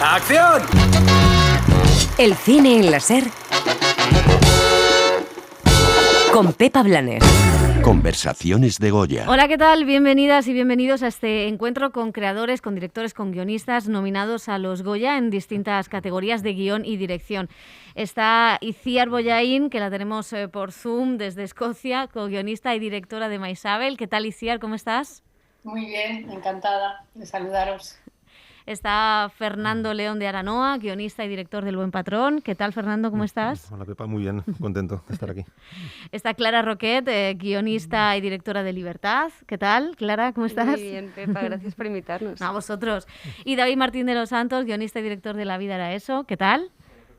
¡Acción! El cine en la SER con Pepa Blanes. Conversaciones de Goya. Hola, ¿qué tal? Bienvenidas y bienvenidos a este encuentro con creadores, con directores, con guionistas nominados a los Goya en distintas categorías de guión y dirección. Está Itziar Bollaín, que la tenemos por Zoom desde Escocia, co-guionista y directora de Maisabel. ¿Qué tal, Itziar? ¿Cómo estás? Muy bien, encantada de saludaros. Está Fernando León de Aranoa, guionista y director del Buen Patrón. ¿Qué tal, Fernando? ¿Cómo estás? Hola, Pepa. Muy bien, contento de estar aquí. Está Clara Roquet, guionista y directora de Libertad. ¿Qué tal, Clara? ¿Cómo estás? Muy bien, Pepa. Gracias por invitarnos. A vosotros. Y David Martín de los Santos, guionista y director de La vida era eso. ¿Qué tal?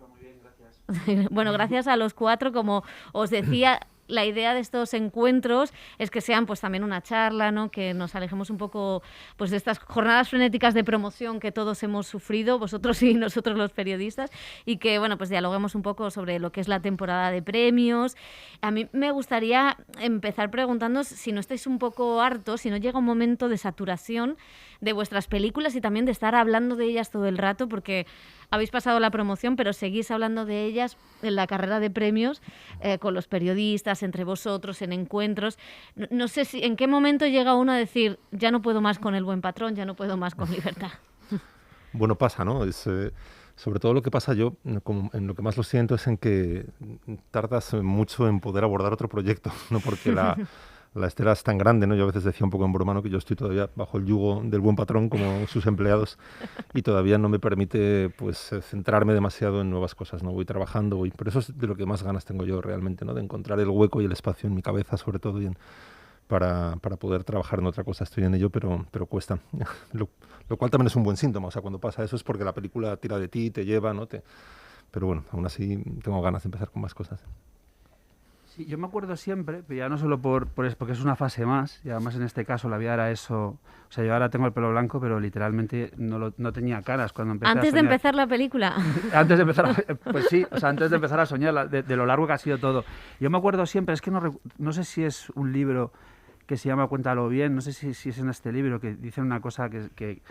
Muy bien, gracias. Bueno, gracias a los cuatro. Como os decía, la idea de estos encuentros es que sean pues también una charla, ¿no? Que nos alejemos un poco pues de estas jornadas frenéticas de promoción que todos hemos sufrido, vosotros y nosotros los periodistas, y que bueno, pues dialoguemos un poco sobre lo que es la temporada de premios. A mí me gustaría empezar preguntándoos si no estáis un poco hartos, si no llega un momento de saturación de vuestras películas y también de estar hablando de ellas todo el rato, porque habéis pasado la promoción, pero seguís hablando de ellas en la carrera de premios, con los periodistas, entre vosotros, en encuentros. No sé si en qué momento llega uno a decir, ya no puedo más con El Buen Patrón, ya no puedo más con Libertad. Bueno, pasa, ¿no? Es, sobre todo lo que pasa yo, como en lo que más lo siento es en que tardas mucho en poder abordar otro proyecto, ¿no? Porque la estela es tan grande, ¿no? Yo a veces decía un poco en broma, ¿no? Que yo estoy todavía bajo el yugo del Buen Patrón como sus empleados y todavía no me permite pues centrarme demasiado en nuevas cosas, ¿no? Voy trabajando, pero eso es de lo que más ganas tengo yo realmente, ¿no? De encontrar el hueco y el espacio en mi cabeza, sobre todo, para poder trabajar en otra cosa. Estoy en ello, pero cuesta. Lo cual también es un buen síntoma. O sea, cuando pasa eso es porque la película tira de ti, te lleva, ¿no? Pero bueno, aún así tengo ganas de empezar con más cosas. Sí, yo me acuerdo siempre, pero ya no solo porque es una fase más, y además en este caso la vida era eso. O sea, yo ahora tengo el pelo blanco, pero literalmente no tenía caras cuando empecé ¿Antes a de soñar. empezar la película? Antes de empezar, pues sí, o sea, antes de empezar a soñar, de lo largo que ha sido todo. Yo me acuerdo siempre, es que no sé si es un libro que se llama Cuéntalo bien, no sé si es en este libro que dice una cosa que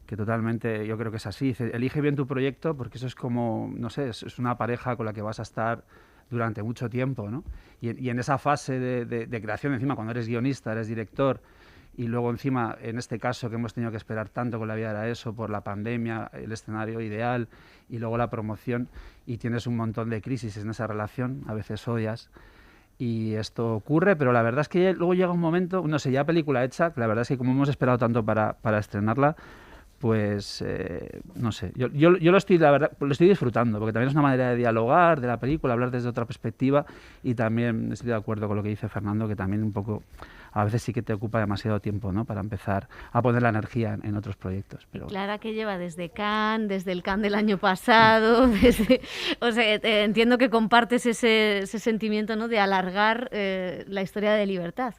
totalmente yo creo que es así. Dice, elige bien tu proyecto porque eso es como, no sé, es una pareja con la que vas a estar durante mucho tiempo, ¿no? Y en esa fase de creación, encima, cuando eres guionista, eres director, y luego encima, en este caso, que hemos tenido que esperar tanto con La vida era eso, por la pandemia, el escenario ideal, y luego la promoción, y tienes un montón de crisis en esa relación, a veces odias, y esto ocurre, pero la verdad es que luego llega un momento, no sé, ya película hecha, que la verdad es que como hemos esperado tanto para estrenarla, pues no sé, yo lo estoy, la verdad, lo estoy disfrutando, porque también es una manera de dialogar de la película, hablar desde otra perspectiva, y también estoy de acuerdo con lo que dice Fernando, que también un poco, a veces sí que te ocupa demasiado tiempo, ¿no? Para empezar a poner la energía en otros proyectos. Pero Clara, que lleva desde Cannes, desde el Cannes del año pasado, o sea, entiendo que compartes ese sentimiento, ¿no? De alargar la historia de Libertad.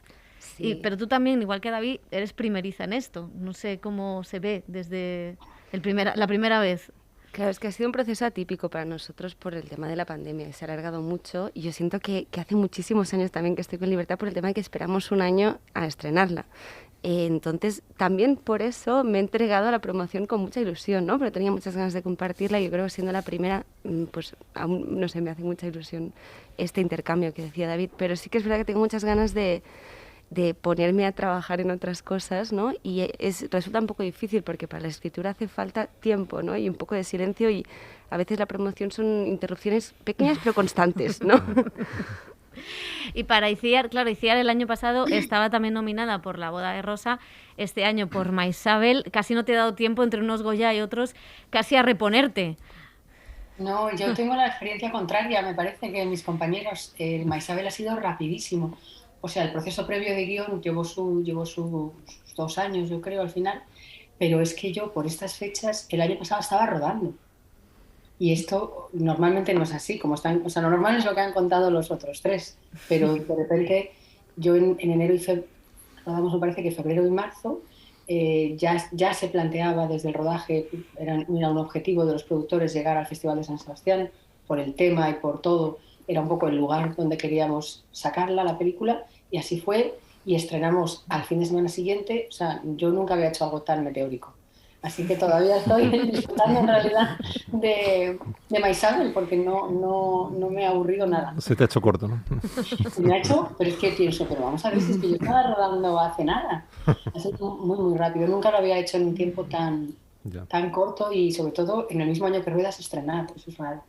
Sí. Pero tú también, igual que David, eres primeriza en esto. No sé cómo se ve desde la primera vez. Claro, es que ha sido un proceso atípico para nosotros por el tema de la pandemia. Se ha alargado mucho y yo siento que hace muchísimos años también que estoy con Libertad por el tema de que esperamos un año a estrenarla. Entonces, también por eso me he entregado a la promoción con mucha ilusión, ¿no? Porque tenía muchas ganas de compartirla y yo creo que siendo la primera, pues aún, no sé, me hace mucha ilusión este intercambio que decía David. Pero sí que es verdad que tengo muchas ganas de ponerme a trabajar en otras cosas, ¿no? Y resulta un poco difícil porque para la escritura hace falta tiempo, ¿no? Y un poco de silencio y a veces la promoción son interrupciones pequeñas pero constantes, ¿no? Y para Itziar, claro, Itziar el año pasado estaba también nominada por La boda de Rosa, este año por Maisabel. Casi no te ha dado tiempo entre unos Goya y otros casi a reponerte. No, yo tengo la experiencia contraria, me parece que mis compañeros, Maisabel ha sido rapidísimo. O sea, el proceso previo de guión llevó sus 2 años, yo creo, al final, pero es que yo, por estas fechas, el año pasado estaba rodando. Y esto normalmente no es así, o sea, lo normal es lo que han contado los otros tres, pero de repente yo en enero y febrero, rodamos me parece que febrero y marzo, ya se planteaba desde el rodaje, era un objetivo de los productores llegar al Festival de San Sebastián, por el tema y por todo, era un poco el lugar donde queríamos sacarla, la película, y así fue, y estrenamos al fin de semana siguiente. O sea, yo nunca había hecho algo tan meteórico. Así que todavía estoy disfrutando en realidad de Maisabel, porque no me ha aburrido nada. Se te ha hecho corto, ¿no? Me ha hecho, pero es que pienso, pero vamos a ver si es que yo estaba rodando hace nada. Ha sido muy, muy rápido. Nunca lo había hecho en un tiempo tan corto y sobre todo en el mismo año que Ruedas estrenada, pues es raro.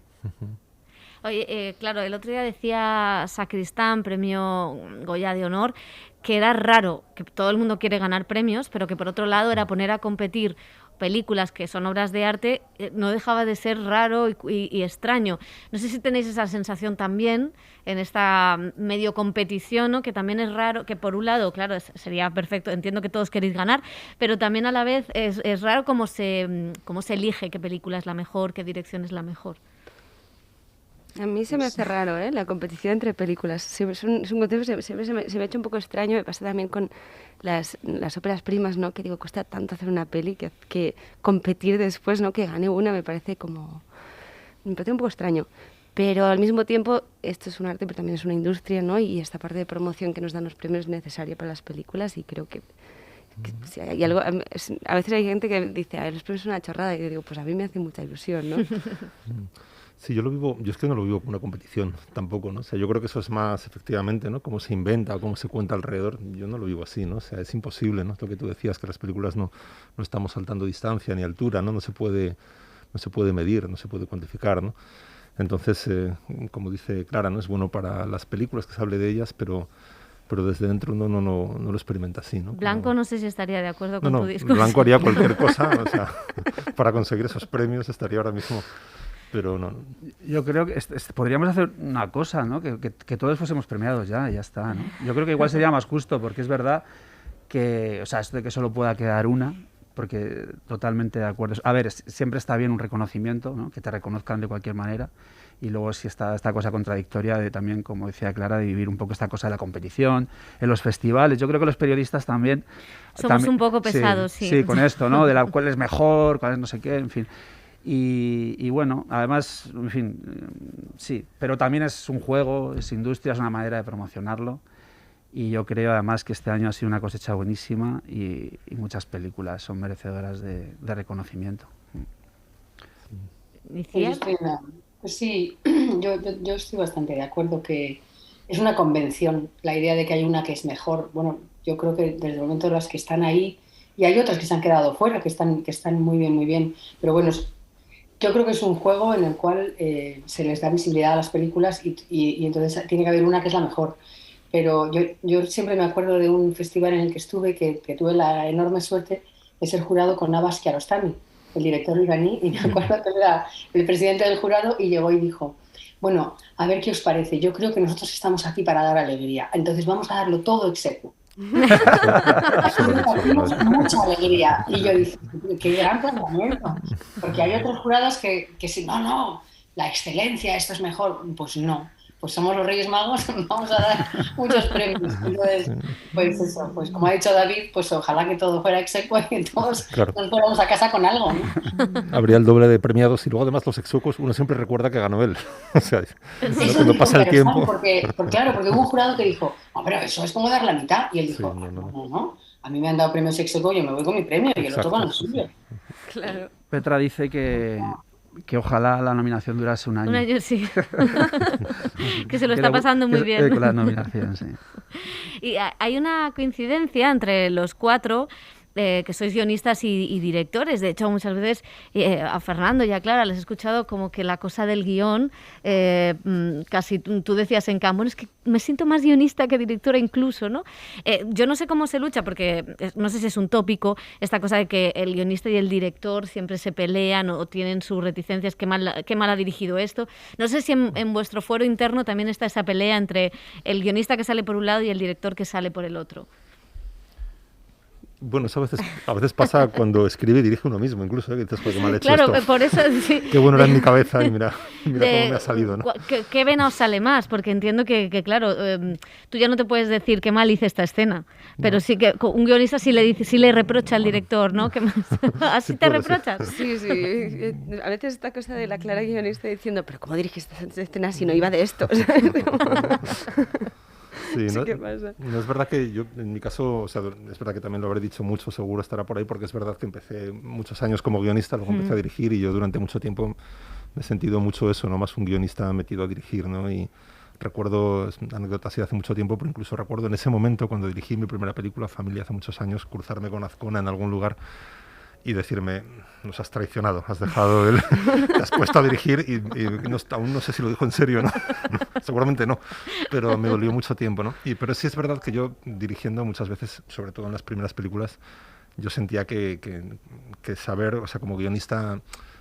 Oye, claro, el otro día decía Sacristán, premio Goya de Honor, que era raro, que todo el mundo quiere ganar premios, pero que por otro lado era poner a competir películas que son obras de arte, no dejaba de ser raro y extraño. No sé si tenéis esa sensación también en esta medio competición, ¿no? Que también es raro, que por un lado, claro, sería perfecto, entiendo que todos queréis ganar, pero también a la vez es raro cómo se elige qué película es la mejor, qué dirección es la mejor. A mí se me hace raro, la competición entre películas. Es un concepto siempre se me ha hecho un poco extraño. Me pasa también con las óperas primas, ¿no? Que digo, cuesta tanto hacer una peli que competir después, ¿no? Que gane una me parece un poco extraño. Pero al mismo tiempo, esto es un arte, pero también es una industria, ¿no? Y esta parte de promoción que nos dan los premios es necesaria para las películas y creo que si hay algo, a veces hay gente que dice, los premios son una chorrada, y yo digo, pues a mí me hace mucha ilusión, ¿no? Sí, yo es que no lo vivo como una competición tampoco, ¿no? O sea, yo creo que eso es más efectivamente, ¿no? Cómo se inventa, cómo se cuenta alrededor. Yo no lo vivo así, ¿no? O sea, es imposible, ¿no? Lo que tú decías, que las películas no estamos saltando distancia ni altura, ¿no? No se puede medir, no se puede cuantificar, ¿no? Entonces, como dice Clara, ¿no? Es bueno para las películas que se hable de ellas, pero desde dentro uno no lo experimenta así, ¿no? Blanco no sé si estaría de acuerdo con tu discurso. Blanco haría cualquier cosa, o sea, para conseguir esos premios estaría ahora mismo... Pero no. Yo creo que podríamos hacer una cosa, ¿no? Que todos fuésemos premiados ya está, ¿no? Yo creo que igual sería más justo, porque es verdad que, o sea, esto de que solo pueda quedar una, porque totalmente de acuerdo. A ver, siempre está bien un reconocimiento, ¿no? Que te reconozcan de cualquier manera, y luego sí está esta cosa contradictoria de también, como decía Clara, de vivir un poco esta cosa de la competición, en los festivales. Yo creo que los periodistas también... Somos un poco pesados, sí. Sí, con esto, ¿no? De cuál es mejor, cuál es no sé qué, en fin... Y bueno, además, en fin, sí, pero también es un juego, es industria, es una manera de promocionarlo y yo creo además que este año ha sido una cosecha buenísima y muchas películas son merecedoras de reconocimiento. Sí, yo estoy bastante de acuerdo que es una convención la idea de que hay una que es mejor. Bueno, yo creo que desde el momento de las que están ahí, y hay otras que se han quedado fuera, que están muy bien, pero bueno, yo creo que es un juego en el cual se les da visibilidad a las películas y entonces tiene que haber una que es la mejor. Pero yo siempre me acuerdo de un festival en el que estuve que tuve la enorme suerte de ser jurado con Abbas Kiarostami, el director iraní, y me acuerdo que era el presidente del jurado y llegó y dijo, bueno, a ver qué os parece, yo creo que nosotros estamos aquí para dar alegría, entonces vamos a darlo todo execuo. Mucha alegría y yo dije, qué gran planteamiento, porque hay otros jurados que si no, la excelencia, esto es mejor, pues no, pues somos los Reyes Magos, vamos a dar muchos premios. Entonces, pues eso, pues como ha dicho David, pues ojalá que todo fuera execuo y que todos nos fuéramos a casa con algo, ¿no? Habría el doble de premiados y luego además los execuos uno siempre recuerda que ganó él. O sea, cuando pasa el tiempo... Porque hubo un jurado que dijo, no, pero eso es como dar la mitad. Y él dijo, no, a mí me han dado premios execuos, yo me voy con mi premio y el otro con el suyo. Claro. Petra dice que ojalá la nominación durase un año. Un año, sí. Que se lo está pasando muy bien. Con la nominación, sí. Y hay una coincidencia entre los cuatro, que sois guionistas y directores. De hecho, muchas veces a Fernando y a Clara les he escuchado como que la cosa del guión, casi tú decías en campo, es que me siento más guionista que directora incluso, ¿no? Yo no sé cómo se lucha, porque no sé si es un tópico, esta cosa de que el guionista y el director siempre se pelean o tienen sus reticencias, qué mal ha dirigido esto. No sé si en vuestro fuero interno también está esa pelea entre el guionista que sale por un lado y el director que sale por el otro. Bueno, eso a veces pasa cuando escribe y dirige uno mismo, incluso, que dices, pues qué mal he hecho claro, esto. Por eso sí. Qué bueno era en mi cabeza y mira cómo me ha salido, ¿no? ¿Qué vena os sale más? Porque entiendo que claro, tú ya no te puedes decir qué mal hice esta escena, pero sí que un guionista sí le reprocha al director, ¿no? ¿Qué más? ¿Así sí te reprochas? Sí. A veces esta cosa de la Clara guionista diciendo, pero ¿cómo dirigiste esta escena si no iba de esto? Sí, Sí no, que pasa. no es verdad que yo, en mi caso, o sea, es verdad que también lo habré dicho mucho, seguro estará por ahí, porque es verdad que empecé muchos años como guionista, luego empecé a dirigir y yo durante mucho tiempo me he sentido mucho eso, ¿no? Más un guionista metido a dirigir, ¿no? Y recuerdo, es una anécdota así de hace mucho tiempo, pero incluso recuerdo en ese momento, cuando dirigí mi primera película, Familia, hace muchos años, cruzarme con Azcona en algún lugar y decirme, nos has traicionado, has dejado te has puesto a dirigir y no, aún no sé si lo dijo en serio, ¿no? Seguramente no, pero me dolió mucho tiempo, ¿no? Pero sí es verdad que yo dirigiendo muchas veces, sobre todo en las primeras películas, yo sentía que saber, o sea, como guionista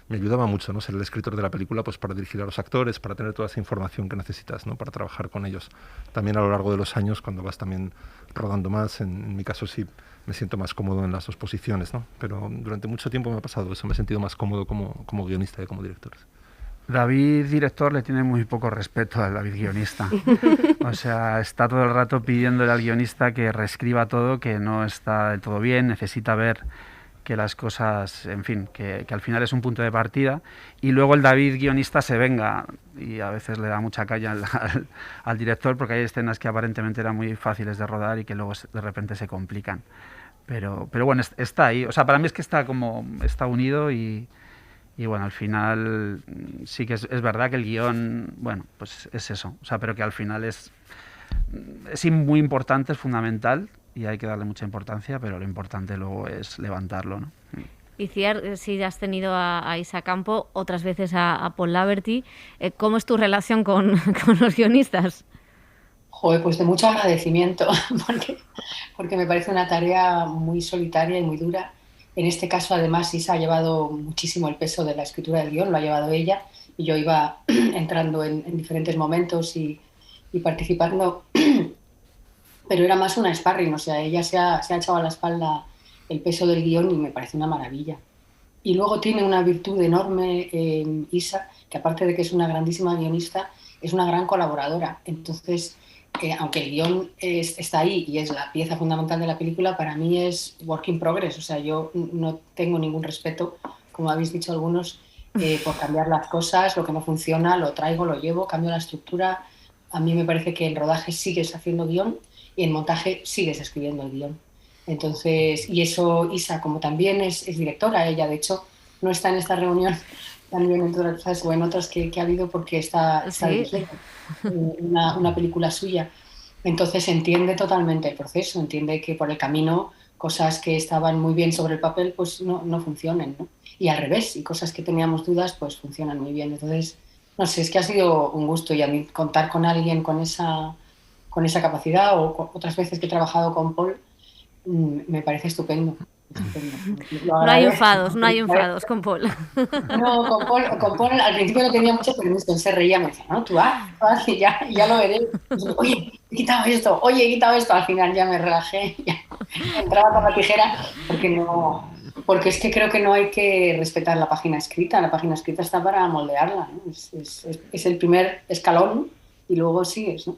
me ayudaba mucho, ¿no? Ser el escritor de la película, pues para dirigir a los actores, para tener toda esa información que necesitas, ¿no? Para trabajar con ellos. También a lo largo de los años, cuando vas también rodando más, en mi caso sí me siento más cómodo en las dos posiciones, ¿no? Pero durante mucho tiempo me ha pasado eso, me he sentido más cómodo como guionista que como director. David, director, le tiene muy poco respeto al David, guionista. O sea, está todo el rato pidiéndole al guionista que reescriba todo, que no está del todo bien, necesita ver que las cosas, en fin, que al final es un punto de partida, y luego el David, guionista, se venga y a veces le da mucha caña al director, porque hay escenas que aparentemente eran muy fáciles de rodar y que luego de repente se complican. Pero bueno, está ahí. O sea, para mí es que está unido y bueno, al final sí que es verdad que el guión, bueno, pues es eso. O sea, pero que al final es muy importante, es fundamental y hay que darle mucha importancia, pero lo importante luego es levantarlo, ¿no? Y Ciar, si has tenido a Isa Campo, otras veces a Paul Laverty, ¿cómo es tu relación con los guionistas? Joder, pues de mucho agradecimiento, porque me parece una tarea muy solitaria y muy dura. En este caso, además, Isa ha llevado muchísimo el peso de la escritura del guión, lo ha llevado ella, y yo iba entrando en diferentes momentos y participando, pero era más una sparring, o sea, ella se ha echado a la espalda el peso del guión y me parece una maravilla. Y luego tiene una virtud enorme, Isa, que aparte de que es una grandísima guionista, es una gran colaboradora. Entonces, aunque el guión está ahí y es la pieza fundamental de la película, para mí es work in progress. O sea, yo no tengo ningún respeto, como habéis dicho algunos, por cambiar las cosas, lo que no funciona, lo traigo, lo llevo, cambio la estructura. A mí me parece que en rodaje sigues haciendo guión y en montaje sigues escribiendo el guión. Entonces, y eso Isa, como también es directora, ella de hecho no está en esta reunión también en todas las cosas o en otras que ha habido porque está dirigiendo una película suya. Entonces entiende totalmente el proceso, entiende que por el camino cosas que estaban muy bien sobre el papel pues no funcionen, ¿no? Y al revés, y cosas que teníamos dudas pues funcionan muy bien. Entonces, no sé, es que ha sido un gusto y a mí contar con alguien con esa capacidad o otras veces que he trabajado con Paul me parece estupendo. No hay enfados con Paul. No, con Paul al principio no tenía mucho permiso, él se reía, me decía, no, tú haz, y ya lo veré. Y yo, oye, he quitado esto, al final ya me relajé, ya entraba con la tijera, porque es que creo que no hay que respetar la página escrita está para moldearla, ¿no? Es el primer escalón y luego sigues, ¿no?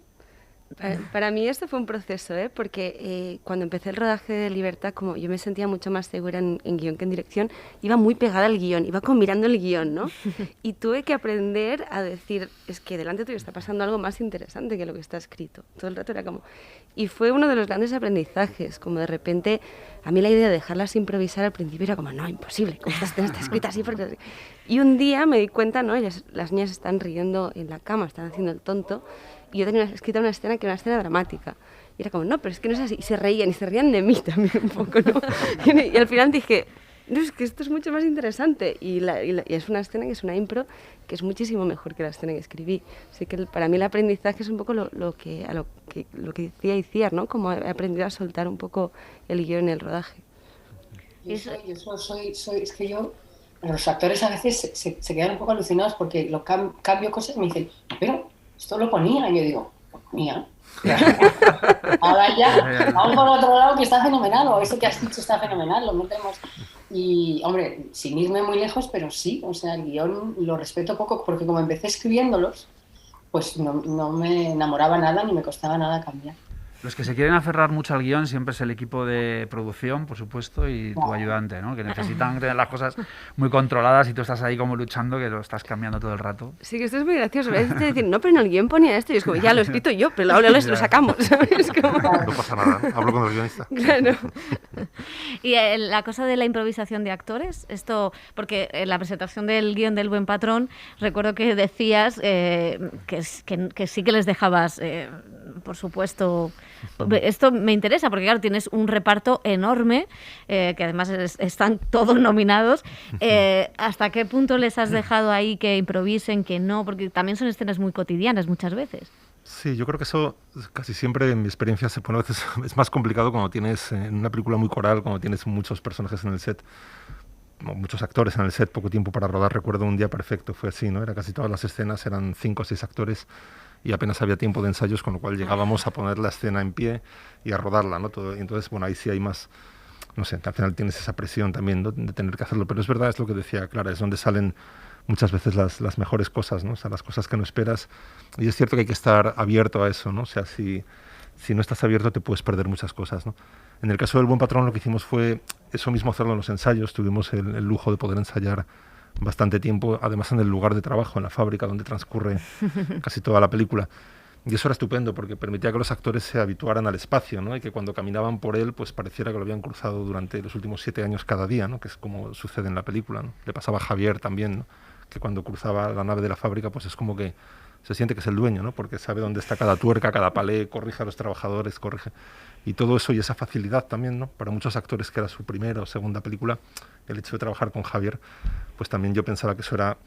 Para mí esto fue un proceso, porque cuando empecé el rodaje de Libertad, como yo me sentía mucho más segura en guión que en dirección, iba muy pegada al guión, iba como mirando el guión, ¿no? Y tuve que aprender a decir, es que delante tuyo está pasando algo más interesante que lo que está escrito. Todo el rato era como... Y fue uno de los grandes aprendizajes, como de repente, a mí la idea de dejarlas improvisar al principio era como, no, imposible, como esta escena está escrita así, porque... Y un día me di cuenta, ¿no? Las niñas están riendo en la cama, están haciendo el tonto, y yo tenía escrita una escena que era una escena dramática. Y era como, no, pero es que no es así. Y se reían de mí también un poco, ¿no? Y al final dije, no, es que esto es mucho más interesante. Y es una escena que es una impro que es muchísimo mejor que la escena que escribí. Así que para mí el aprendizaje es un poco lo que decía Iciar, ¿no? Como he aprendido a soltar un poco el guión en el rodaje. Es que yo... Los actores a veces se quedan un poco alucinados porque cambio cosas y me dicen, pero esto lo ponía. Y yo digo, lo ponía. Ahora ya, vamos por otro lado que está fenomenal, o eso que has dicho está fenomenal, lo metemos. Y, hombre, sin irme muy lejos, pero sí, o sea, el guión lo respeto poco porque como empecé escribiéndolos, pues no me enamoraba nada ni me costaba nada cambiar. Los que se quieren aferrar mucho al guión siempre es el equipo de producción, por supuesto, y tu ayudante, ¿no? Que necesitan tener las cosas muy controladas y tú estás ahí como luchando, que lo estás cambiando todo el rato. Sí, que esto es muy gracioso. A veces te dicen, no, pero en el guión ponía esto. Y es como, ya lo he escrito yo, pero ahora lo sacamos, ¿sabes? Como... No pasa nada, ¿no? Hablo con el guionista. Claro. Y la cosa de la improvisación de actores, esto, porque en la presentación del guión del Buen Patrón, recuerdo que decías que sí que les dejabas, por supuesto... Esto me interesa porque, claro, tienes un reparto enorme, que además están todos nominados. ¿Hasta qué punto les has dejado ahí que improvisen, que no? Porque también son escenas muy cotidianas muchas veces. Sí, yo creo que eso casi siempre en mi experiencia se pone a veces es más complicado cuando tienes en una película muy coral, cuando tienes muchos personajes en el set, muchos actores en el set, poco tiempo para rodar. Recuerdo Un día perfecto, fue así, ¿no? Era casi todas las escenas, eran 5 o 6 actores y apenas había tiempo de ensayos, con lo cual llegábamos a poner la escena en pie y a rodarla, ¿no? Todo, y entonces, bueno, ahí sí hay más, no sé, al final tienes esa presión también, ¿no? De tener que hacerlo, pero es verdad, es lo que decía Clara, es donde salen muchas veces las mejores cosas, ¿no? O sea, las cosas que no esperas, y es cierto que hay que estar abierto a eso, ¿no? O sea, si no estás abierto te puedes perder muchas cosas, ¿no? En el caso del Buen Patrón lo que hicimos fue eso mismo, hacerlo en los ensayos. Tuvimos el lujo de poder ensayar bastante tiempo, además en el lugar de trabajo, en la fábrica donde transcurre casi toda la película. Y eso era estupendo porque permitía que los actores se habituaran al espacio, ¿no? Y que cuando caminaban por él pues pareciera que lo habían cruzado durante los últimos 7 años cada día, ¿no? Que es como sucede en la película, ¿no? Le pasaba a Javier también, ¿no? Que cuando cruzaba la nave de la fábrica pues es como que se siente que es el dueño, ¿no? Porque sabe dónde está cada tuerca, cada palé, corrige a los trabajadores, corrige... Y todo eso y esa facilidad también, ¿no? Para muchos actores que era su primera o segunda película, el hecho de trabajar con Javier, pues también yo pensaba que eso era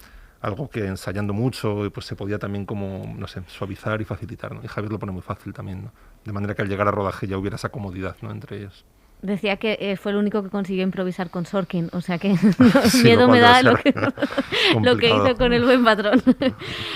algo que ensayando mucho pues se podía también como, no sé, suavizar y facilitar, ¿no? Y Javier lo pone muy fácil también, ¿no? De manera que al llegar a rodaje ya hubiera esa comodidad, ¿no? Entre ellos. Decía que fue el único que consiguió improvisar con Sorkin, o sea que Sí, miedo me da lo que complicado. hizo con El Buen Patrón.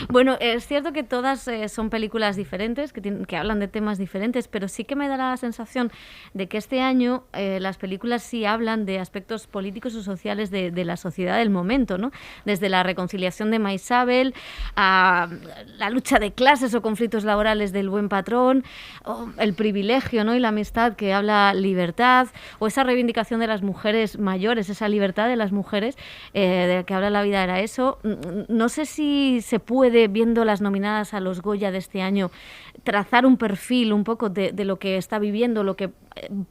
Bueno, es cierto que todas son películas diferentes, que hablan de temas diferentes, pero sí que me da la sensación de que este año las películas sí hablan de aspectos políticos o sociales de la sociedad del momento, ¿no? Desde la reconciliación de Maisabel a la lucha de clases o conflictos laborales del Buen Patrón, o el privilegio, ¿no? Y la amistad, que habla libertad, o esa reivindicación de las mujeres mayores, esa libertad de las mujeres, de la que habla La vida era eso. No sé si se puede, viendo las nominadas a los Goya de este año, trazar un perfil un poco de lo que está viviendo, lo que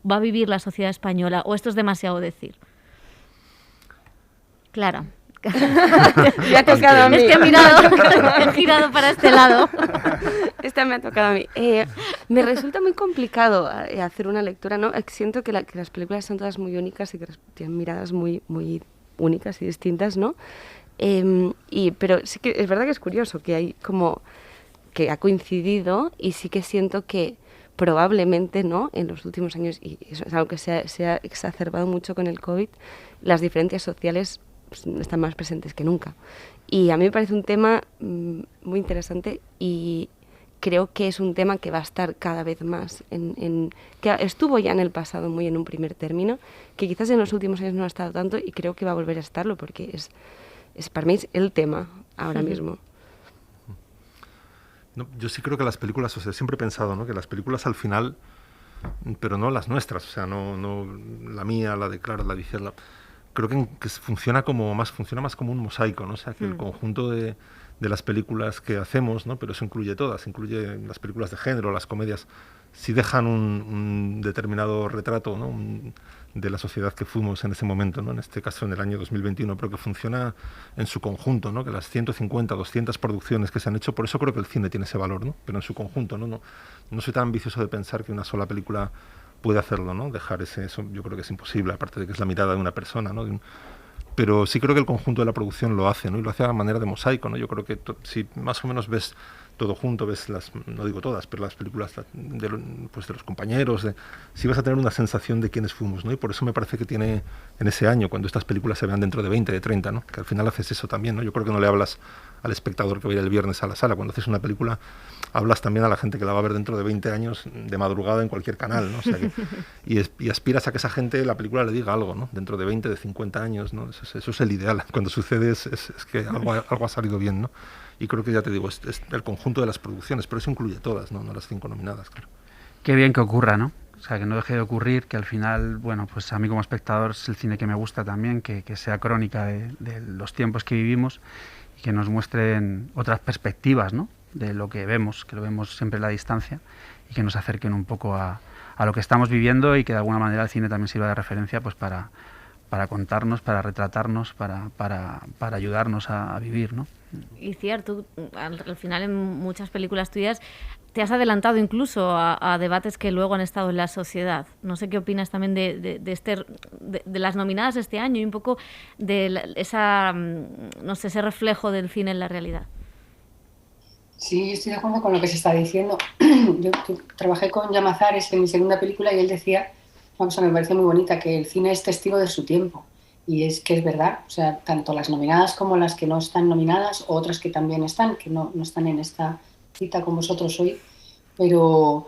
va a vivir la sociedad española, o esto es demasiado decir. Clara. Me ha tocado a mí. Es que he girado para este lado. Esta me ha tocado a mí. Me resulta muy complicado hacer una lectura, ¿no? Siento que las películas son todas muy únicas y que tienen miradas muy, muy únicas y distintas, ¿no? Pero sí que es verdad que es curioso que hay como que ha coincidido, y sí que siento que probablemente, ¿no? En los últimos años, y eso es algo que se ha exacerbado mucho con el COVID, las diferencias sociales pues están más presentes que nunca. Y a mí me parece un tema muy interesante, y creo que es un tema que va a estar cada vez más, que estuvo ya en el pasado muy en un primer término, que quizás en los últimos años no ha estado tanto, y creo que va a volver a estarlo, porque es para mí es el tema ahora mismo. No, yo sí creo que las películas, o sea, siempre he pensado, ¿no? Que las películas al final, pero no las nuestras, o sea, no la mía, la de Clara, la de Izquierda, creo que funciona más como un mosaico, ¿no? O sea, que el conjunto de las películas que hacemos, ¿no? Pero eso incluye todas, incluye las películas de género, las comedias, sí dejan un determinado retrato, ¿no? De la sociedad que fuimos en ese momento, ¿no? En este caso en el año 2021, pero que funciona en su conjunto, ¿no? Que las 150, 200 producciones que se han hecho, por eso creo que el cine tiene ese valor, ¿no? Pero en su conjunto, ¿no? No soy tan ambicioso de pensar que una sola película puede hacerlo, ¿no? Dejar eso yo creo que es imposible, aparte de que es la mirada de una persona, ¿no? Pero sí creo que el conjunto de la producción lo hace, ¿no? Y lo hace a manera de mosaico, ¿no? Yo creo que si más o menos ves todo junto, ves no digo todas, pero las películas de los compañeros, sí vas a tener una sensación de quiénes fuimos, ¿no? Y por eso me parece que tiene en ese año, cuando estas películas se vean dentro de 20, de 30, ¿no? Que al final haces eso también, ¿no? Yo creo que no le hablas al espectador que va a ir el viernes a la sala. Cuando haces una película, hablas también a la gente que la va a ver dentro de 20 años de madrugada en cualquier canal, ¿no? O sea y aspiras a que esa gente, la película le diga algo, ¿no? Dentro de 20, de 50 años, ¿no? Eso es el ideal. Cuando sucede es que algo ha salido bien, ¿no? Y creo que, ya te digo, es el conjunto de las producciones, pero eso incluye todas, ¿no? No las 5 nominadas, claro. qué bien que ocurra, ¿no? O sea, que no deje de ocurrir, que al final, bueno, pues a mí como espectador es el cine que me gusta también, que sea crónica de los tiempos que vivimos y que nos muestren otras perspectivas, ¿no? De lo que vemos, que lo vemos siempre a la distancia y que nos acerquen un poco a lo que estamos viviendo y que de alguna manera el cine también sirva de referencia pues para contarnos, para retratarnos, para ayudarnos a vivir, ¿no? Y cierto, tú al final en muchas películas tuyas te has adelantado incluso a debates que luego han estado en la sociedad. No sé qué opinas también de las nominadas este año y un poco de ese reflejo del cine en la realidad. Sí, estoy de acuerdo con lo que se está diciendo. Yo trabajé con Llamazares en mi segunda película y él decía, una cosa que me parece muy bonita, que el cine es testigo de su tiempo. Y es que es verdad, o sea, tanto las nominadas como las que no están nominadas, o otras que también están, que no están en esta cita con vosotros hoy, pero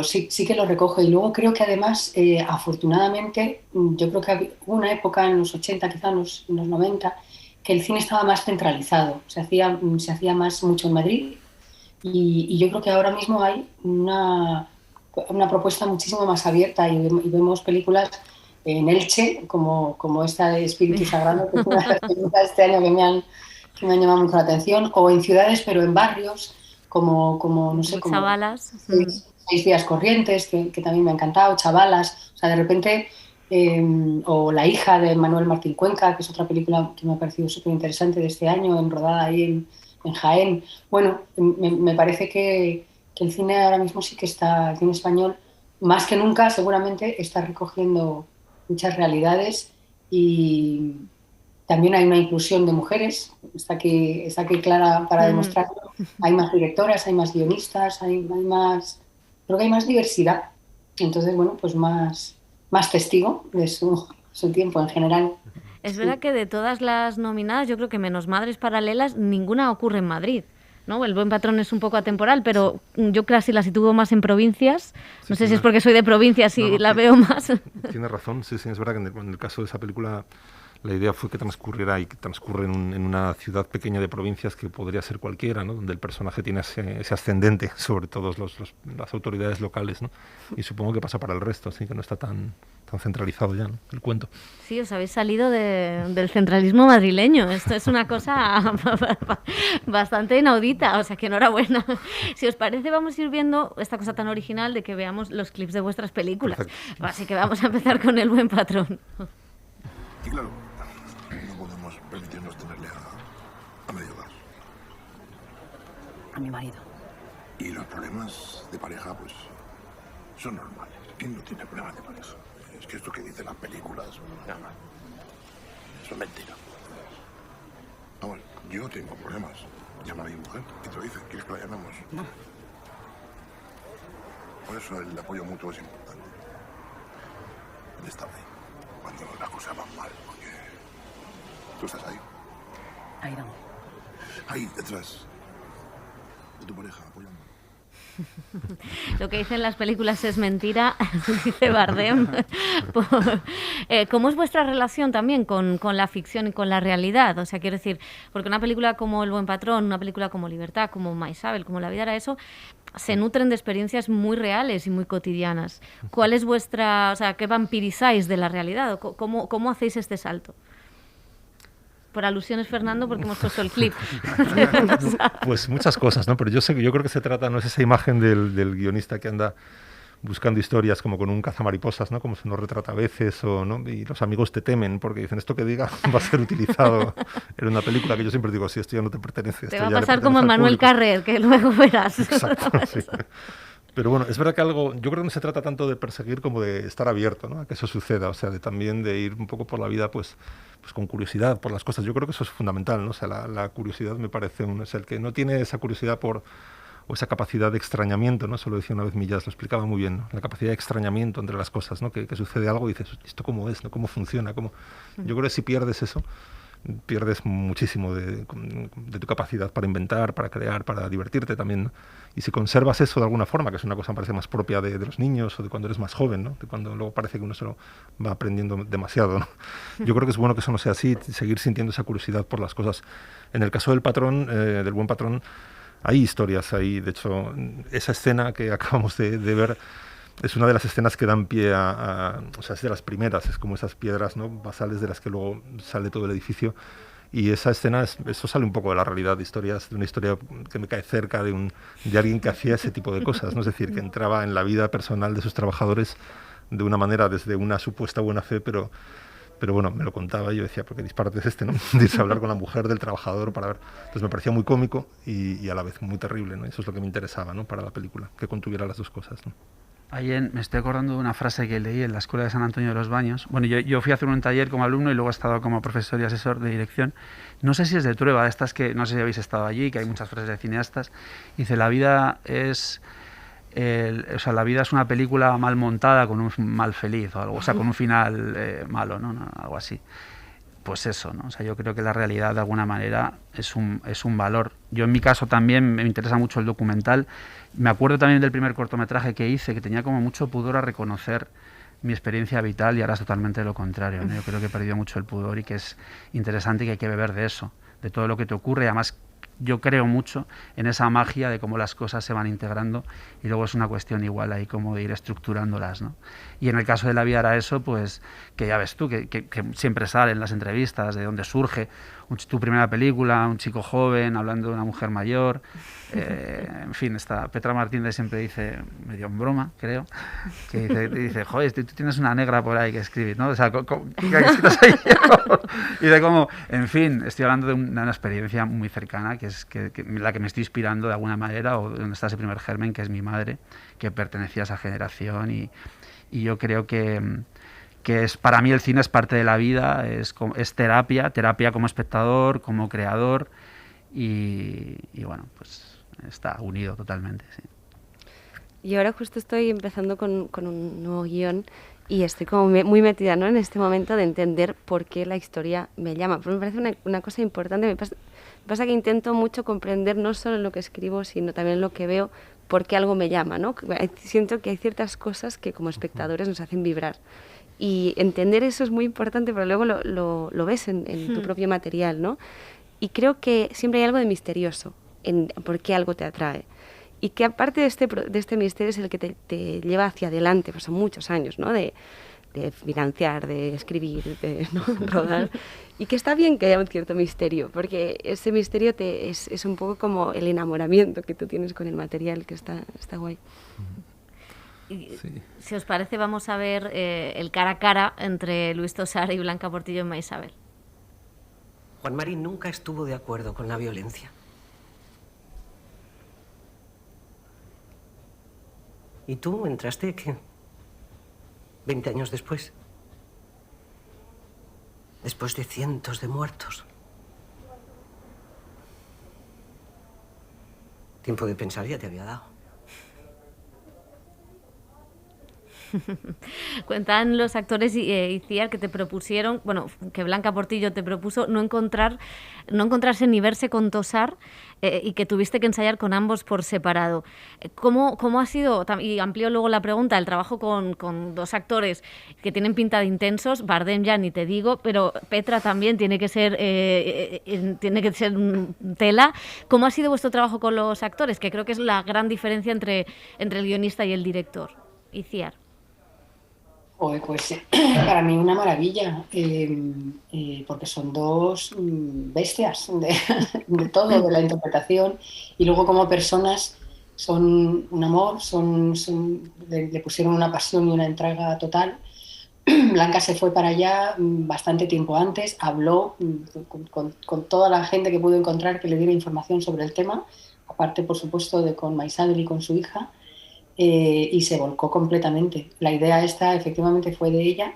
sí que lo recojo. Y luego creo que además, afortunadamente, yo creo que hubo una época en los 80, quizá en los 90, que el cine estaba más centralizado, se hacía mucho en Madrid y yo creo que ahora mismo hay una propuesta muchísimo más abierta y vemos películas en Elche, como esta de Espíritu Sagrado, que es una de las películas de este año que me han llamado mucho la atención, o en ciudades, pero en barrios, como no sé, como Chavalas. 6 días corrientes, que también me ha encantado, Chavalas, o sea, de repente... o La hija de Manuel Martín Cuenca, que es otra película que me ha parecido súper interesante de este año, rodada ahí en Jaén. Bueno, me parece que el cine ahora mismo sí que está, el cine español, más que nunca seguramente está recogiendo muchas realidades y también hay una inclusión de mujeres, está aquí clara para demostrarlo. Hay más directoras, hay más guionistas, hay más, creo que hay más diversidad. Entonces, bueno, pues más testigo de su tiempo en general. Es verdad que de todas las nominadas, yo creo que menos Madres Paralelas, ninguna ocurre en Madrid, ¿no? El Buen Patrón es un poco atemporal, pero yo casi la sitúo más en provincias. No sé si es porque soy de provincias y la veo más. Tienes razón, sí, es verdad que en el caso de esa película la idea fue que transcurriera y que transcurre en una ciudad pequeña de provincias que podría ser cualquiera, ¿no? Donde el personaje tiene ese ascendente sobre todas las autoridades locales, ¿no? Y supongo que pasa para el resto, así que no está tan centralizado ya, ¿no? El cuento. Sí, os habéis salido del centralismo madrileño. Esto es una cosa bastante inaudita, o sea que enhorabuena. Si os parece, vamos a ir viendo esta cosa tan original de que veamos los clips de vuestras películas. Perfecto. Así que vamos a empezar con El Buen Patrón. Y claro, no podemos permitirnos tenerle a medio gas. A mi marido. Y los problemas de pareja, pues, son normales. ¿Quién no tiene problemas de pareja? Es que esto que dicen las películas, nada más. Eso es mentira. Vamos, yo tengo problemas. Llama a mi mujer, ¿qué te lo dice? ¿Quieres que la llamemos? No. Por eso el apoyo mutuo es importante. Él está ahí. Cuando las cosas van mal, porque tú estás ahí. Ahí dónde. Ahí, detrás de tu pareja, apoyando. Lo que dicen las películas es mentira, dice Bardem. ¿Cómo es vuestra relación también con la ficción y con la realidad? O sea, quiero decir, porque una película como El Buen Patrón, una película como Libertad, como Maisabel, como La vida era eso, se nutren de experiencias muy reales y muy cotidianas. ¿Cuál es vuestra, o sea, qué vampirizáis de la realidad? ¿Cómo hacéis este salto? Por alusiones, Fernando, porque hemos puesto el clip. Pues muchas cosas, ¿no? Pero yo creo que se trata, no es esa imagen del guionista que anda buscando historias como con un cazamariposas, ¿no? Como se nos retrata a veces, o, ¿no? Y los amigos te temen porque dicen, esto que diga va a ser utilizado en una película, que yo siempre digo, sí, esto ya no te pertenece. Te va a pasar como Manuel Carrer, que luego verás. Exacto, sí. Pero bueno, es verdad que yo creo que no se trata tanto de perseguir como de estar abierto, ¿no? A que eso suceda, o sea, también de ir un poco por la vida, pues con curiosidad por las cosas. Yo creo que eso es fundamental, ¿no? O sea, la curiosidad me parece es el que no tiene esa curiosidad o esa capacidad de extrañamiento, ¿no? Eso lo decía una vez Millás, lo explicaba muy bien, ¿no? La capacidad de extrañamiento entre las cosas, ¿no? Que sucede algo y dices, ¿esto cómo es? ¿No? ¿Cómo funciona? Yo creo que si pierdes eso, pierdes muchísimo de tu capacidad para inventar, para crear, para divertirte también, ¿no? Y si conservas eso de alguna forma, que es una cosa, me parece, más propia de los niños o de cuando eres más joven, ¿no? De cuando luego parece que uno se lo va aprendiendo demasiado, ¿no? Yo creo que es bueno que eso no sea así, seguir sintiendo esa curiosidad por las cosas. En el caso del Patrón, del Buen Patrón, hay historias ahí. De hecho, esa escena que acabamos de ver es una de las escenas que dan pie o sea, es de las primeras, es como esas piedras, ¿no?, basales de las que luego sale todo el edificio. Y esa escena, eso sale un poco de la realidad, de una historia que me cae cerca de alguien que hacía ese tipo de cosas, ¿no? Es decir, que entraba en la vida personal de sus trabajadores de una manera desde una supuesta buena fe, pero bueno, me lo contaba y yo decía, ¿por qué disparate es este, no? De irse a hablar con la mujer del trabajador para ver. Entonces me parecía muy cómico y a la vez muy terrible, ¿no? Eso es lo que me interesaba, ¿no?, para la película, que contuviera las dos cosas, ¿no? Ayer me estoy acordando de una frase que leí en la Escuela de San Antonio de los Baños. Bueno, yo fui a hacer un taller como alumno y luego he estado como profesor y asesor de dirección. No sé si es de Trueba, de estas que no sé si habéis estado allí, que hay muchas frases de cineastas. Dice, la vida es una película mal montada con un mal feliz o algo, o sea, con un final malo, ¿no? Algo así. Pues eso, ¿no? O sea, yo creo que la realidad de alguna manera es un valor. Yo en mi caso también me interesa mucho el documental. Me acuerdo también del primer cortometraje que hice, que tenía como mucho pudor a reconocer mi experiencia vital y ahora es totalmente lo contrario, ¿no? Yo creo que he perdido mucho el pudor y que es interesante y que hay que beber de eso, de todo lo que te ocurre. Y además yo creo mucho en esa magia de cómo las cosas se van integrando y luego es una cuestión igual ahí como de ir estructurándolas, ¿no? Y en el caso de La vida era eso, pues que ya ves tú, que siempre sale en las entrevistas de dónde surge tu primera película, un chico joven hablando de una mujer mayor, en fin, Petra Martínez siempre dice, medio en broma, creo, que dice, joder, tú tienes una negra por ahí que escribir, ¿no? O sea, y de cómo, en fin, estoy hablando de una experiencia muy cercana, que es la que me estoy inspirando de alguna manera, o donde está ese primer germen, que es mi madre, que pertenecía a esa generación, y yo creo que para mí el cine es parte de la vida, es terapia como espectador, como creador, y bueno, pues está unido totalmente, sí. Y ahora justo estoy empezando con un nuevo guión y estoy como muy metida, ¿no?, en este momento de entender por qué la historia me llama. Pero me parece una cosa importante, me pasa que intento mucho comprender no solo en lo que escribo, sino también en lo que veo, por qué algo me llama, ¿no? Siento que hay ciertas cosas que como espectadores nos hacen vibrar. Y entender eso es muy importante, pero luego lo ves en tu propio material, ¿no? Y creo que siempre hay algo de misterioso en por qué algo te atrae. Y que aparte de este misterio es el que te lleva hacia adelante, pues son muchos años, ¿no?, de financiar, de escribir, de, ¿no?, rodar. Y que está bien que haya un cierto misterio, porque ese misterio es un poco como el enamoramiento que tú tienes con el material, que está guay. Sí. Si os parece, vamos a ver el cara a cara entre Luis Tosar y Blanca Portillo en Maisabel. Juan Mari nunca estuvo de acuerdo con la violencia. ¿Y tú entraste, qué? 20 años después. Después de cientos de muertos. Tiempo de pensar ya te había dado. Cuentan los actores Itziar que te propusieron, bueno, que Blanca Portillo te propuso no encontrarse ni verse con Tosar y que tuviste que ensayar con ambos por separado. ¿Cómo ha sido, y amplío luego la pregunta, el trabajo con dos actores que tienen pinta de intensos? Bardem ya ni te digo, pero Petra también tiene que ser tela. ¿Cómo ha sido vuestro trabajo con los actores? Que creo que es la gran diferencia entre el guionista y el director. Itziar. Pues para mí una maravilla, porque son dos bestias de todo, de la interpretación, y luego como personas son un amor, le pusieron una pasión y una entrega total. Blanca se fue para allá bastante tiempo antes, habló con toda la gente que pudo encontrar que le diera información sobre el tema, aparte por supuesto de con Maisabel y con su hija. Y se volcó completamente. La idea esta efectivamente fue de ella,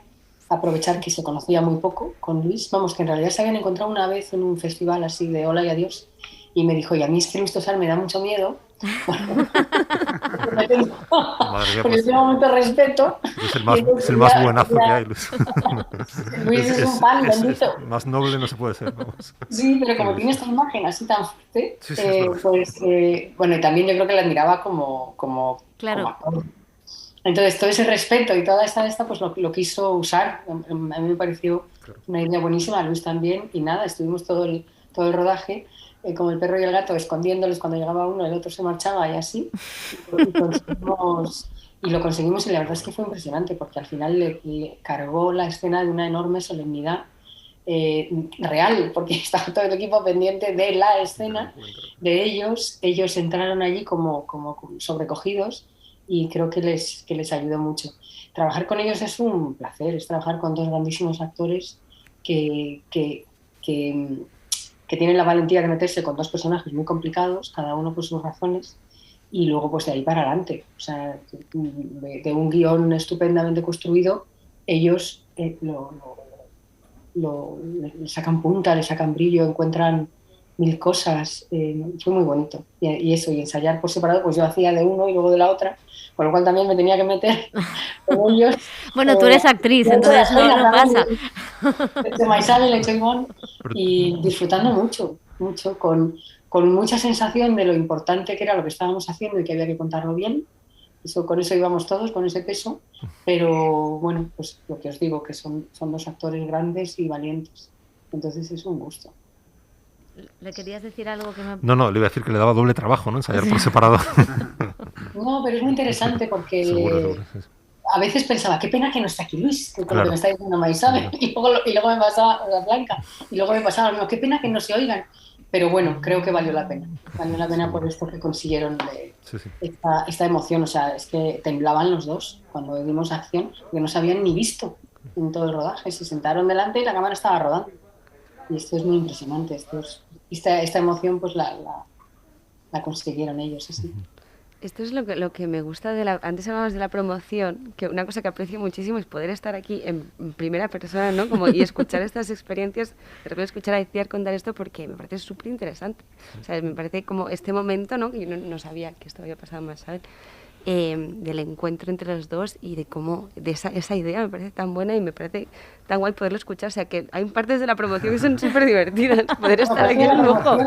aprovechar que se conocía muy poco con Luis, vamos, que en realidad se habían encontrado una vez en un festival así de hola y adiós, y me dijo, y a mí es que Luis Tosar me da mucho miedo, porque yo tengo mucho respeto. Es el más buenazo que hay, Luis. Luis es un pan bendito. Más noble no se puede ser, vamos. Sí, pero como tiene esta imagen así tan fuerte, pues bueno, y también yo creo que la admiraba como claro. Actor. Entonces todo ese respeto y toda esta pues lo quiso usar. A mí me pareció una idea buenísima, a Luis también, y nada, estuvimos todo el todo el rodaje, como el perro y el gato, escondiéndoles cuando llegaba uno, el otro se marchaba y así. Y lo conseguimos y la verdad es que fue impresionante porque al final le cargó la escena de una enorme solemnidad real, porque estaba todo el equipo pendiente de la escena, de ellos. Ellos entraron allí como sobrecogidos y creo que les ayudó mucho. Trabajar con ellos es un placer, es trabajar con dos grandísimos actores que tienen la valentía de meterse con dos personajes muy complicados, cada uno por sus razones, y luego pues de ahí para adelante. O sea, de un guión estupendamente construido, ellos le sacan punta, le sacan brillo, encuentran mil cosas. Fue muy bonito. Y eso, y ensayar por separado, pues yo hacía de uno y luego de la otra, con lo cual también me tenía que meter con ellos. Bueno, tú eres actriz, entonces no pasa. Le Maisal, le Ivonne, y disfrutando mucho, con mucha sensación de lo importante que era lo que estábamos haciendo y que había que contarlo bien. Con eso íbamos todos, con ese peso, pero bueno, pues lo que os digo, que son dos actores grandes y valientes, entonces es un gusto. ¿Le querías decir algo que me...? No, le iba a decir que le daba doble trabajo, ¿no? Ensayar por separado. No, pero es muy interesante porque seguro, sí. A veces pensaba, qué pena que no está aquí Luis, con lo que me está diciendo Maisabel, y luego me pasaba la Blanca, y luego me pasaba, no, qué pena que no se oigan. Pero bueno, creo que valió la pena por esto que consiguieron esta emoción. O sea, es que temblaban los dos cuando dimos acción, porque no se habían ni visto en todo el rodaje. Se sentaron delante y la cámara estaba rodando. Y esto es muy impresionante. Esta emoción pues la consiguieron ellos, así. Esto es lo que me gusta antes hablábamos de la promoción, que una cosa que aprecio muchísimo es poder estar aquí en primera persona, ¿no? Y escuchar estas experiencias, de repente escuchar a Itziar contar esto porque me parece súper interesante. O sea, me parece como este momento, ¿no? Que yo no sabía que esto había pasado más, ¿sabes? Del encuentro entre los dos y de cómo, de esa idea me parece tan buena y me parece tan guay poderlo escuchar. O sea, que hay partes de la promoción que son súper divertidas. Poder estar aquí en lujo.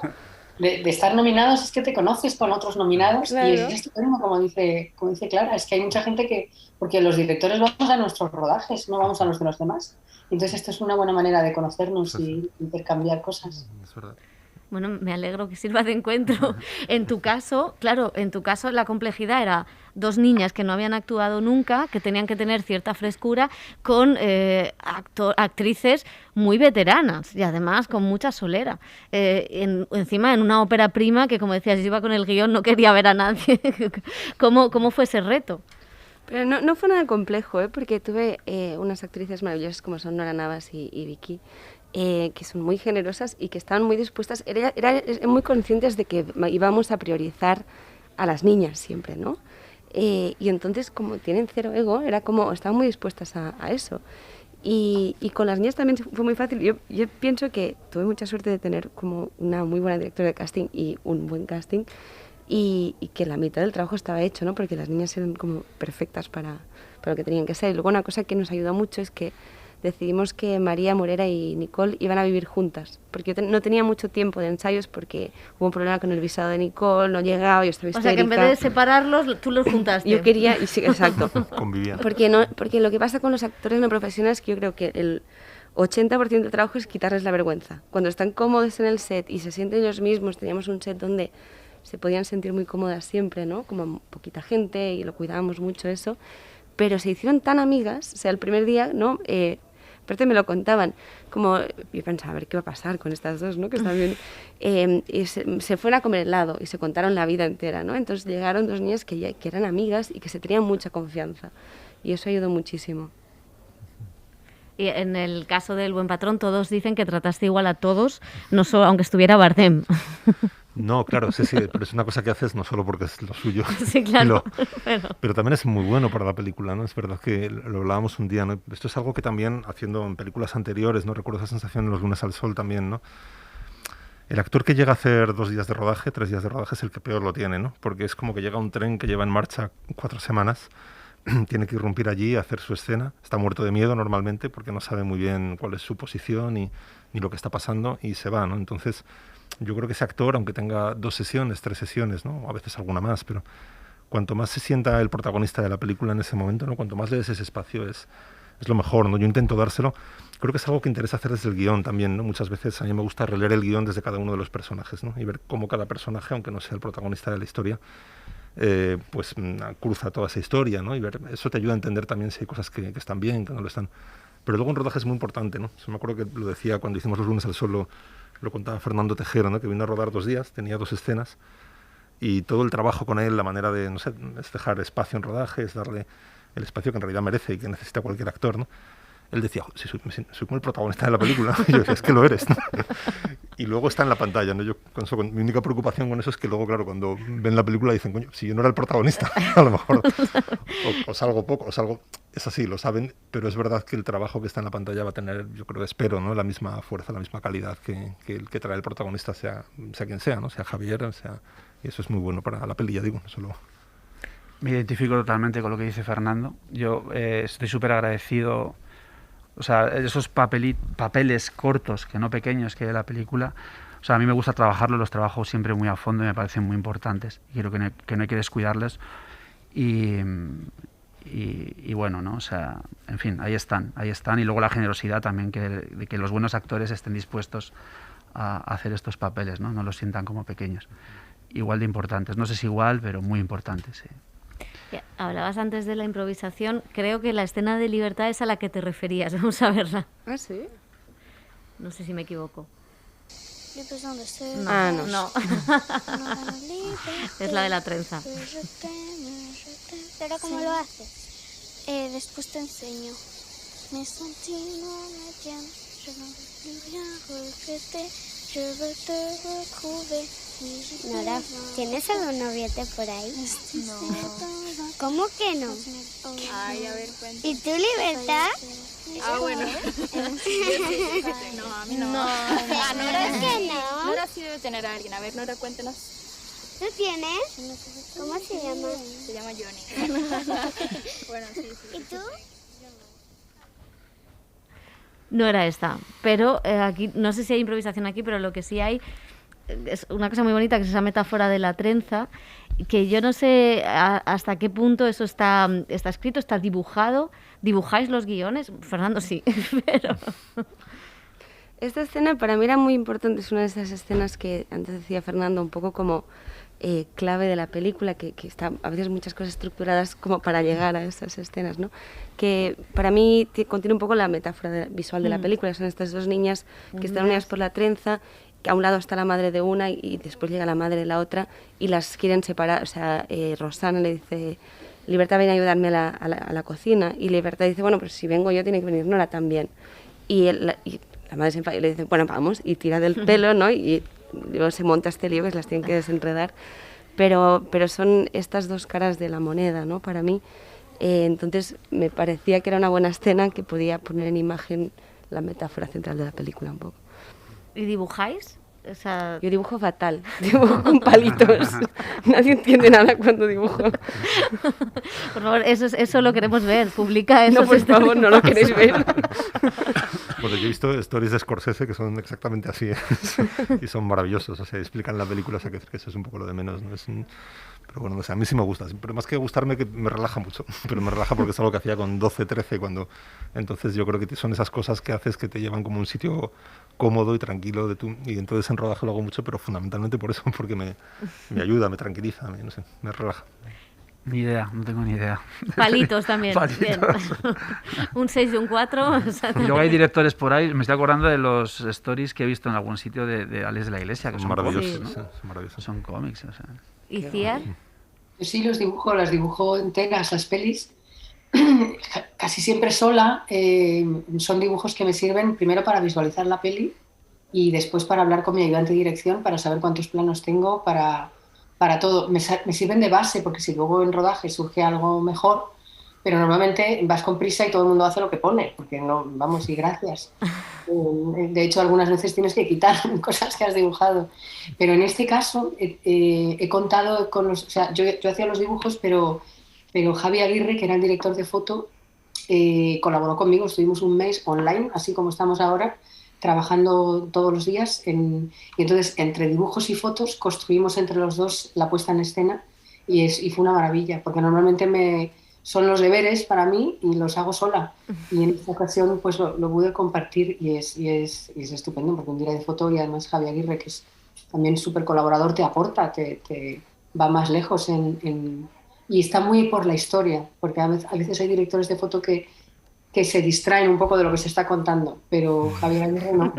De estar nominados es que te conoces con otros nominados, claro. Y es estupendo, como dice Clara, es que hay mucha gente porque los directores vamos a nuestros rodajes, no vamos a los de los demás. Entonces esto es una buena manera de conocernos y intercambiar cosas. Es verdad. Bueno, me alegro que sirva de encuentro. En tu caso, claro, la complejidad era dos niñas que no habían actuado nunca, que tenían que tener cierta frescura, con actrices muy veteranas y además con mucha solera. Encima en una ópera prima que, como decías, yo iba con el guión, no quería ver a nadie. ¿Cómo fue ese reto? Pero no fue nada complejo, porque tuve unas actrices maravillosas como son Nora Navas y Vicky, que son muy generosas y que estaban muy dispuestas, eran muy conscientes de que íbamos a priorizar a las niñas siempre, ¿no? Y entonces, como tienen cero ego, era como, estaban muy dispuestas a eso. Y con las niñas también fue muy fácil. Yo pienso que tuve mucha suerte de tener como una muy buena directora de casting y un buen casting, y que la mitad del trabajo estaba hecho, ¿no? Porque las niñas eran como perfectas para lo que tenían que ser. Y luego una cosa que nos ayudó mucho es que decidimos que María Morera y Nicole iban a vivir juntas, porque yo no tenía mucho tiempo de ensayos porque hubo un problema con el visado de Nicole, no llegaba, yo estaba histérica. O sea, que en vez de separarlos, tú los juntaste. Yo quería, y sí, exacto. Convivían. Porque lo que pasa con los actores no profesionales es que yo creo que el 80% del trabajo es quitarles la vergüenza. Cuando están cómodos en el set y se sienten ellos mismos, teníamos un set donde se podían sentir muy cómodas siempre, ¿no? Como poquita gente y lo cuidábamos mucho eso, pero se hicieron tan amigas, o sea, el primer día, ¿no? Aparte me lo contaban, como yo pensaba, a ver qué va a pasar con estas dos, ¿no? Que están bien. Y se fueron a comer helado y se contaron la vida entera, ¿no? Entonces llegaron dos niñas que eran amigas y que se tenían mucha confianza. Y eso ayudó muchísimo. Y en el caso del Buen Patrón, todos dicen que trataste igual a todos, no solo aunque estuviera Bardem. No, claro, sí, pero es una cosa que haces no solo porque es lo suyo. Sí, claro. Pero también es muy bueno para la película, ¿no? Es verdad que lo hablábamos un día, ¿no? Esto es algo que también, haciendo en películas anteriores, ¿no? Recuerdo esa sensación en Los lunes al sol también, ¿no? El actor que llega a hacer 2 días de rodaje, 3 días de rodaje es el que peor lo tiene, ¿no? Porque es como que llega un tren que lleva en marcha 4 semanas, tiene que irrumpir allí, hacer su escena, está muerto de miedo normalmente porque no sabe muy bien cuál es su posición ni lo que está pasando y se va, ¿no? Entonces, yo creo que ese actor, aunque tenga 2 sesiones, 3 sesiones, ¿no? O a veces alguna más, pero cuanto más se sienta el protagonista de la película en ese momento, ¿no? Cuanto más le des ese espacio, es es lo mejor, ¿no? Yo intento dárselo. Creo que es algo que interesa hacer desde el guión también, ¿no? Muchas veces a mí me gusta releer el guión desde cada uno de los personajes, ¿no? Y ver cómo cada personaje, aunque no sea el protagonista de la historia, cruza toda esa historia, ¿no? Y ver, eso te ayuda a entender también si hay cosas que están bien, que no lo están. Pero luego en rodaje es muy importante, ¿no? Me acuerdo que lo decía cuando hicimos Los lunes al sol, lo contaba Fernando Tejero, ¿no? Que vino a rodar 2 días, tenía 2 escenas, y todo el trabajo con él, la manera de, no sé, es dejar espacio en rodaje, es darle el espacio que en realidad merece y que necesita cualquier actor, ¿no? Él decía, sí, soy como el protagonista de la película. Y yo decía, es que lo eres, ¿no? Y luego está en la pantalla, ¿no? Mi única preocupación con eso es que luego, claro, cuando ven la película dicen, coño, si yo no era el protagonista, a lo mejor o salgo poco, es así, lo saben, pero es verdad que el trabajo que está en la pantalla va a tener, yo creo, espero, ¿no? La misma fuerza, la misma calidad que el que trae el protagonista, sea quien sea, ¿no? Sea Javier, y eso es muy bueno para la peli, ya digo, no solo... Me identifico totalmente con lo que dice Fernando. Yo estoy súper agradecido. O sea, esos papeles cortos, que no pequeños, que hay de la película, o sea, a mí me gusta trabajarlos, los trabajo siempre muy a fondo y me parecen muy importantes. Y creo que no hay que descuidarlos. Y bueno, ¿no? O sea, en fin, ahí están. Y luego la generosidad también, de que los buenos actores estén dispuestos a hacer estos papeles, ¿no? No los sientan como pequeños. Igual de importantes. No sé si igual, pero muy importantes, sí. Hablabas antes de la improvisación, creo que la escena de libertad es a la que te referías, vamos a verla. ¿Ah, sí? No sé si me equivoco. No. Es la de la trenza. ¿Pero cómo lo haces? Después te enseño. Nora, ¿tienes algún noviete por ahí? No. ¿Cómo que no? Ay, a ver, cuéntame. ¿Y tú, Libertad? Ah, bueno. No, a mí no. ¿A Nora es que no? Nora sí debe tener a alguien. A ver, Nora, cuéntanos. ¿Tú tienes? ¿Cómo se llama? Se llama Johnny. Bueno, sí. ¿Y tú? No era esta, pero aquí, no sé si hay improvisación aquí, pero lo que sí hay es una cosa muy bonita, que es esa metáfora de la trenza, que yo no sé hasta qué punto eso está escrito, está dibujado. ¿Dibujáis los guiones? Fernando, sí, pero... Esta escena para mí era muy importante, es una de esas escenas que antes decía Fernando, un poco como clave de la película, que está a veces muchas cosas estructuradas como para llegar a esas escenas, ¿no? Que para mí contiene un poco la metáfora visual de la película. Son estas 2 niñas que están unidas por la trenza, que a un lado está la madre de una y después llega la madre de la otra y las quieren separar. O sea, Rosana le dice, Libertad, ven a ayudarme a la cocina, y Libertad dice, bueno, pues si vengo yo tiene que venir Nora también. Y la madre se enfada y le dice, bueno, vamos, y tira del pelo, ¿no? Y luego se monta este lío que se las tienen que desenredar. Pero son estas 2 caras de la moneda, ¿no? Para mí. Entonces me parecía que era una buena escena que podía poner en imagen la metáfora central de la película un poco. ¿Y dibujáis? O sea... Yo dibujo fatal, dibujo con palitos. Nadie entiende nada cuando dibujo. Por favor, eso lo queremos ver. Publica eso. No, por favor, no lo queréis ver. Bueno, yo he visto stories de Scorsese que son exactamente así, ¿eh? Y son maravillosos. O sea, explican la película, o sea, que eso es un poco lo de menos, ¿no? Pero bueno, no sé, a mí sí me gusta. Pero más que gustarme, que me relaja mucho. Pero me relaja porque es algo que hacía con 12, 13, cuando... Entonces yo creo que son esas cosas que haces que te llevan como a un sitio cómodo y tranquilo y entonces en rodaje lo hago mucho, pero fundamentalmente por eso, porque me ayuda, me tranquiliza, no sé, me relaja. Ni idea, no tengo ni idea. Palitos también. Palitos. Bien. Un 6 y un 4. Y luego hay directores por ahí, me estoy acordando de los stories que he visto en algún sitio de Alex de la Iglesia, que son maravillosos, cómics, ¿no? Son maravillosos. Son cómics, o sea. ¿Y Ciar? Yo sí las dibujo enteras, las pelis, casi siempre sola. Son dibujos que me sirven primero para visualizar la peli y después para hablar con mi ayudante de dirección, para saber cuántos planos tengo, para todo. Me sirven de base, porque si luego en rodaje surge algo mejor, pero normalmente vas con prisa y todo el mundo hace lo que pone, porque no, vamos, y gracias. De hecho, algunas veces tienes que quitar cosas que has dibujado. Pero en este caso he contado con los... O sea, yo hacía los dibujos, pero Javi Aguirre, que era el director de foto, colaboró conmigo. Estuvimos un mes online, así como estamos ahora, trabajando todos los días. Y entonces, entre dibujos y fotos, construimos entre los dos la puesta en escena y fue una maravilla, porque normalmente me son los deberes para mí y los hago sola. Y en esta ocasión pues lo pude compartir y es estupendo, porque un día de foto, y además Javi Aguirre, que es también súper colaborador, te aporta, te va más lejos y está muy por la historia, porque a veces hay directores de foto que se distraen un poco de lo que se está contando, pero Javier Aguirre no.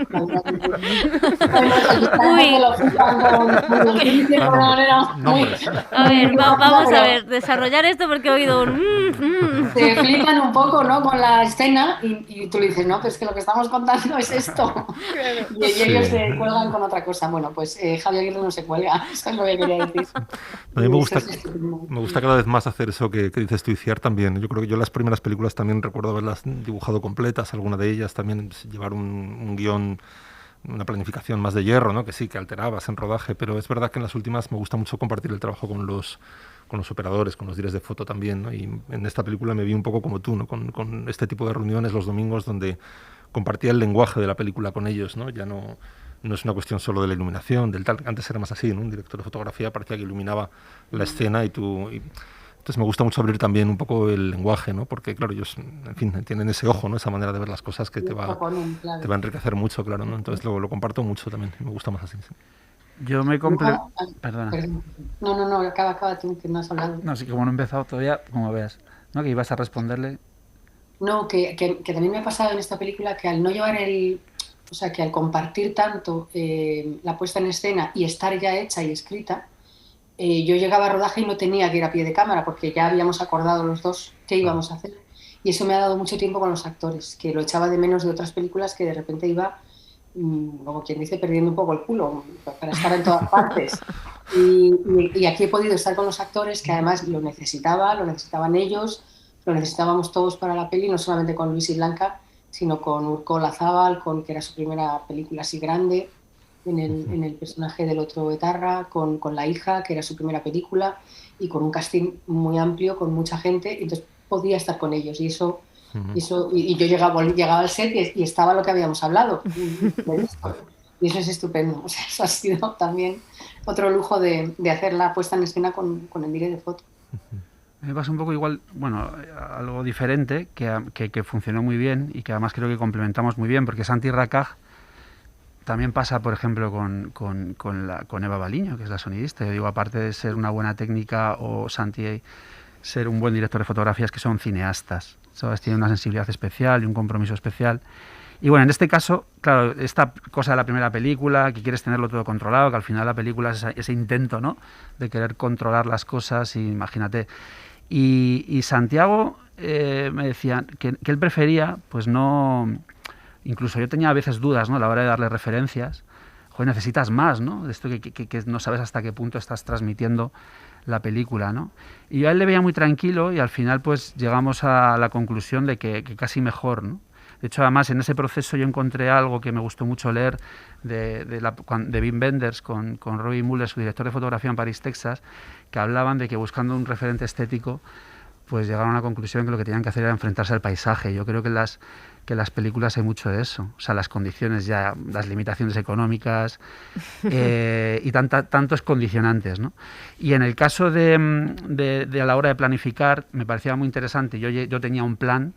A ver, vamos a ver, desarrollar esto porque he oído un... Se flipan un poco, ¿no?, con la escena y tú le dices, no, pero es que lo que estamos contando es esto. Y ellos se cuelgan con otra cosa. Bueno, pues Javier Aguirre no se cuelga, eso es lo que quería decir. A mí me gusta cada vez más hacer eso que dices tú, Iciar, también. Yo creo que yo las primeras películas también recuerdo haberlas dibujado completas, alguna de ellas también llevar un guión, una planificación más de hierro, ¿no? Que sí, que alterabas en rodaje, pero es verdad que en las últimas me gusta mucho compartir el trabajo con los operadores, con los directores de foto también, ¿no? Y en esta película me vi un poco como tú, ¿no? Con este tipo de reuniones los domingos donde compartía el lenguaje de la película con ellos, ¿no? Ya no es una cuestión solo de la iluminación, del tal, antes era más así, ¿no? Un director de fotografía parecía que iluminaba la escena entonces me gusta mucho abrir también un poco el lenguaje, ¿no? Porque claro, ellos, en fin, tienen ese ojo, ¿no? Esa manera de ver las cosas que te va a enriquecer mucho, claro, ¿no? Entonces lo comparto mucho también, me gusta más así. Sí. Yo me Perdona. No, acaba tú, que no has hablado. No, sí, como no he empezado todavía, como veas, ¿no? Que ibas a responderle. No, que también me ha pasado en esta película que al no llevar o sea, que al compartir tanto la puesta en escena y estar ya hecha y escrita, yo llegaba a rodaje y no tenía que ir a pie de cámara porque ya habíamos acordado los dos qué íbamos a hacer. Y eso me ha dado mucho tiempo con los actores, que lo echaba de menos de otras películas que de repente iba, como quien dice, perdiendo un poco el culo para estar en todas partes. Y aquí he podido estar con los actores, que además lo necesitaban ellos, lo necesitábamos todos para la peli, no solamente con Luis y Blanca, sino con Urkola Zabal, que era su primera película así grande, en el personaje del otro etarra, con la hija, que era su primera película, y con un casting muy amplio, con mucha gente, entonces podía estar con ellos, y yo llegaba al set y estaba lo que habíamos hablado, y eso es estupendo. O sea, eso ha sido también otro lujo de hacer la puesta en escena con el director de foto. Me pasa un poco igual, bueno, algo diferente, que funcionó muy bien y que además creo que complementamos muy bien, porque Santi Racaj también pasa, por ejemplo, con Eva Baliño, que es la sonidista. Yo digo, aparte de ser una buena técnica o Santi ser un buen director de fotografías, que son cineastas, ¿sabes? Tienen una sensibilidad especial y un compromiso especial. Y bueno, en este caso, claro, esta cosa de la primera película, que quieres tenerlo todo controlado, que al final la película es ese intento, ¿no?, de querer controlar las cosas, y imagínate. Y Santiago me decía que él prefería, pues no... Incluso yo tenía a veces dudas, ¿no?, a la hora de darle referencias. Joder, necesitas más, ¿no?, de esto que no sabes hasta qué punto estás transmitiendo la película, ¿no? Y yo a él le veía muy tranquilo y al final pues llegamos a la conclusión de que casi mejor, ¿no? De hecho, además, en ese proceso yo encontré algo que me gustó mucho leer de Wim Wenders con Robbie Muller, su director de fotografía en París, Texas, que hablaban de que buscando un referente estético, pues llegaron a la conclusión que lo que tenían que hacer era enfrentarse al paisaje. Yo creo que en las películas hay mucho de eso. O sea, las condiciones ya, las limitaciones económicas y tantos condicionantes, ¿no? Y en el caso de a la hora de planificar, me parecía muy interesante. Yo tenía un plan.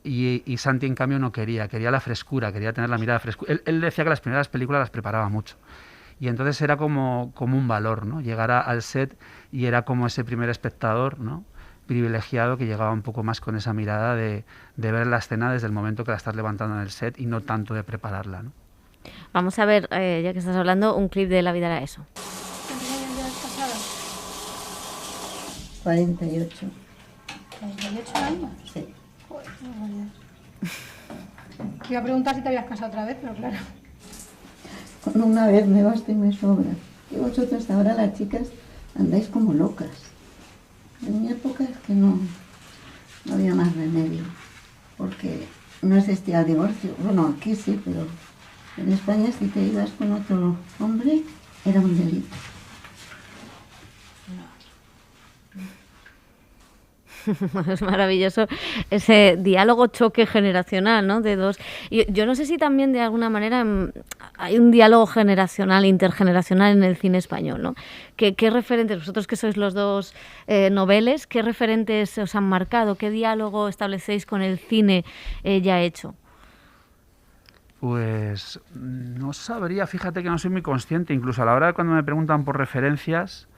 Y Santi, en cambio, no quería la frescura, quería tener la mirada frescura. Él decía que las primeras películas las preparaba mucho. Y entonces era como un valor, ¿no? Llegar al set y era como ese primer espectador, ¿no?, privilegiado, que llegaba un poco más con esa mirada de ver la escena desde el momento que la estás levantando en el set y no tanto de prepararla, ¿no? Vamos a ver, ya que estás hablando, un clip de La vida era eso. ¿Cuántos años llevas casada? 48. ¿48 años? Sí. Joder, qué barbaridad. Te iba a preguntar si te habías casado otra vez, pero claro. Con una vez me basta y me sobra. Y vosotros ahora, las chicas, andáis como locas. En mi época es que no había más remedio, porque no existía el divorcio. Bueno, aquí sí, pero en España si te ibas con otro hombre era un delito. Es maravilloso ese diálogo choque generacional, ¿no? De dos. Y yo no sé si también de alguna manera hay un diálogo generacional, intergeneracional en el cine español, ¿no? ¿Qué referentes, vosotros que sois los dos noveles, qué referentes os han marcado? ¿Qué diálogo establecéis con el cine ya hecho? Pues no sabría, fíjate que no soy muy consciente, incluso a la hora de cuando me preguntan por referencias,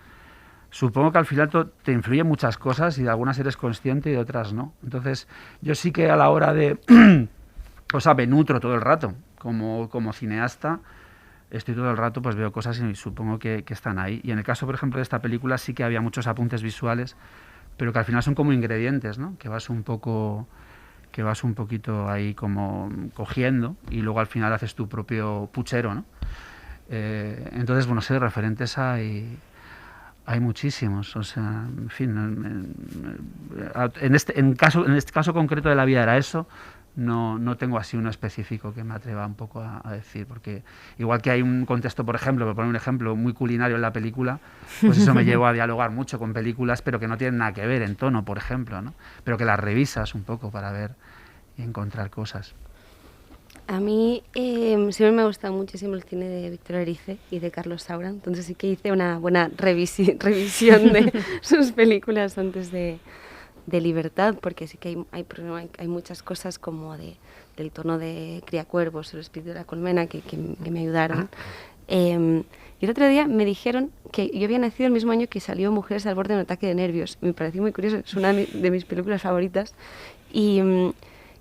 supongo que al final te influyen muchas cosas y de algunas eres consciente y de otras no. Entonces yo sí que a la hora de, o sea, me nutro todo el rato como cineasta, estoy todo el rato, pues veo cosas y supongo que están ahí. Y en el caso, por ejemplo, de esta película sí que había muchos apuntes visuales, pero que al final son como ingredientes, ¿no? Que vas un poquito ahí como cogiendo y luego al final haces tu propio puchero, ¿no? Entonces, bueno, sé, referentes hay muchísimos, o sea, en fin, en este caso concreto de La vida era eso, no tengo así uno específico que me atreva un poco a decir, porque igual que hay un contexto, por ejemplo, por poner un ejemplo muy culinario en la película, pues eso me llevó a dialogar mucho con películas, pero que no tienen nada que ver en tono, por ejemplo, ¿no? Pero que las revisas un poco para ver y encontrar cosas. A mí siempre me ha gustado muchísimo el cine de Víctor Erice y de Carlos Saura, entonces sí que hice una buena revisión de sus películas antes de Libertad, porque sí que hay muchas cosas como del tono de Criacuervos, El espíritu de la colmena, que me ayudaron. Y el otro día me dijeron que yo había nacido el mismo año que salió Mujeres al borde de un ataque de nervios. Me pareció muy curioso, es una de mis películas favoritas. Y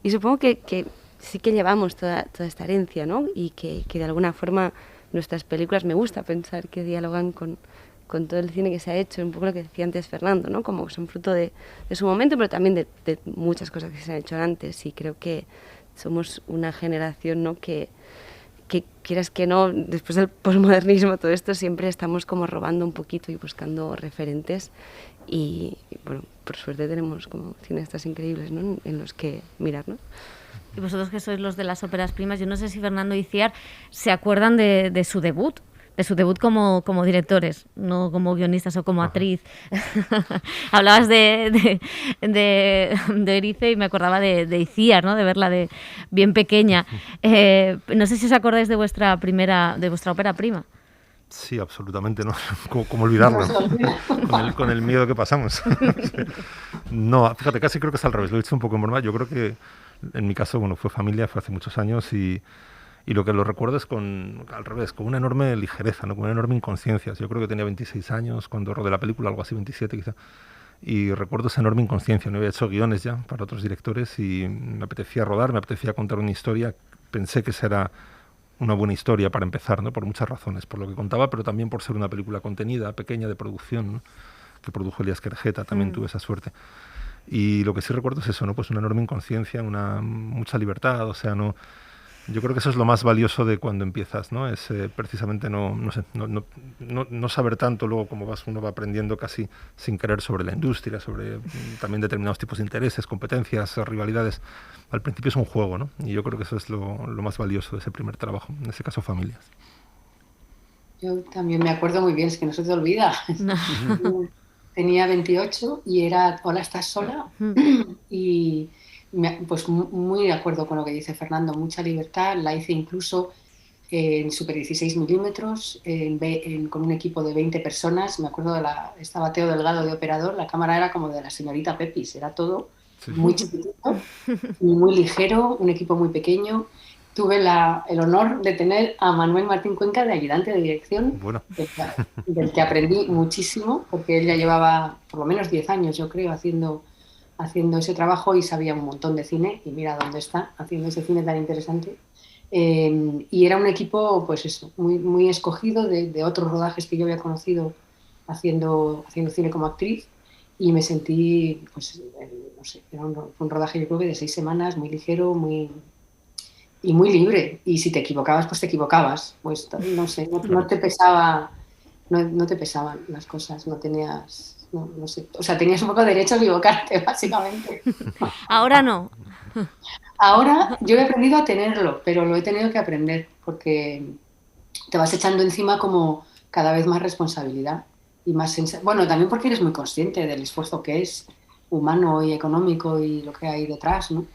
supongo que sí que llevamos toda esta herencia, ¿no? Y que de alguna forma nuestras películas, me gusta pensar que dialogan con todo el cine que se ha hecho, un poco lo que decía antes Fernando, ¿no? Como son fruto de su momento, pero también de muchas cosas que se han hecho antes. Y creo que somos una generación, ¿no? que quieras que no, después del posmodernismo, todo esto, siempre estamos como robando un poquito y buscando referentes. Y bueno, por suerte tenemos como cineastas increíbles, ¿no? En los que mirar, ¿no? Y vosotros que sois los de las óperas primas, yo no sé si Fernando y Ciar se acuerdan de su debut. De su debut como directores, no como guionistas o como actriz. Hablabas de Erice y me acordaba de Iciar, ¿no? De verla de bien pequeña. No sé si os acordáis de vuestra ópera prima. Sí, absolutamente, ¿no? ¿Cómo olvidarlo? Con el miedo que pasamos. No, fíjate, casi creo que es al revés. Lo he dicho un poco en broma. Yo creo que en mi caso, bueno, fue familia, fue hace muchos años y lo que lo recuerdo es al revés, con una enorme ligereza, ¿no? Con una enorme inconsciencia. Yo creo que tenía 26 años cuando rodé la película, algo así, 27 quizá. Y recuerdo esa enorme inconsciencia. No había hecho guiones ya para otros directores y me apetecía rodar, me apetecía contar una historia. Pensé que será una buena historia para empezar, ¿no? Por muchas razones, por lo que contaba, pero también por ser una película contenida, pequeña, de producción, ¿no? Que produjo Elías Querejeta, también tuve esa suerte. Y lo que sí recuerdo es eso, ¿no? Pues una enorme inconsciencia, mucha libertad, o sea, no... Yo creo que eso es lo más valioso de cuando empiezas, ¿no? Es precisamente no saber tanto, luego como uno va aprendiendo casi sin querer sobre la industria, sobre también determinados tipos de intereses, competencias, rivalidades. Al principio es un juego, ¿no? Y yo creo que eso es lo más valioso de ese primer trabajo, en ese caso familias. Yo también me acuerdo muy bien, es que no se te olvida. Tenía 28 y era Hola, ¿estás sola? Y pues muy de acuerdo con lo que dice Fernando, mucha libertad. La hice incluso en Super 16 milímetros, con un equipo de 20 personas. Me acuerdo estaba Teo Delgado de operador, la cámara era como de la señorita Pepis, era todo muy chiquitito y muy ligero, un equipo muy pequeño. Tuve el honor de tener a Manuel Martín Cuenca de ayudante de dirección, bueno, del que aprendí muchísimo, porque él ya llevaba por lo menos 10 años, yo creo, haciendo ese trabajo y sabía un montón de cine, y mira dónde está, haciendo ese cine tan interesante. Y era un equipo, pues eso, muy, muy escogido de otros rodajes que yo había conocido haciendo cine como actriz, y me sentí, pues, no sé, era un rodaje yo creo que de 6 semanas, muy ligero, muy libre, y si te equivocabas, pues te equivocabas, pues no sé, no te pesaba, no te pesaban las cosas, no tenías... No sé, o sea, tenías un poco derecho a equivocarte, básicamente. Ahora no. Ahora yo he aprendido a tenerlo, pero lo he tenido que aprender porque te vas echando encima como cada vez más responsabilidad y más bueno, también porque eres muy consciente del esfuerzo que es humano y económico y lo que hay detrás, ¿no?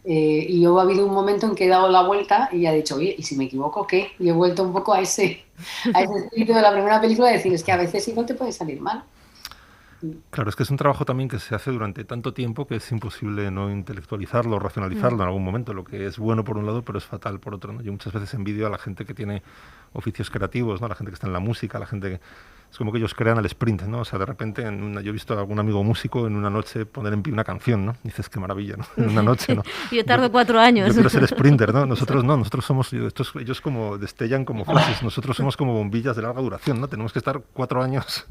Y yo ha habido un momento en que he dado la vuelta y he dicho, oye, ¿y si me equivoco qué? Y he vuelto un poco a ese espíritu de la primera película, de decir, es que a veces igual te puede salir mal. Claro, es que es un trabajo también que se hace durante tanto tiempo que es imposible no intelectualizarlo o racionalizarlo en algún momento, lo que es bueno por un lado, pero es fatal por otro, ¿no? Yo muchas veces envidio a la gente que tiene oficios creativos, ¿no? La gente que está en la música, la gente que... Es como que ellos crean el sprint, ¿no? O sea, de repente, yo he visto a algún amigo músico en una noche poner en pie una canción, ¿no? Y dices, qué maravilla, ¿no? En una noche, ¿no? Yo tardo 4 años. Yo quiero ser sprinter, ¿no? Nosotros no, nosotros somos... ellos como destellan como flashes, nosotros somos como bombillas de larga duración, ¿no? Tenemos que estar 4 años...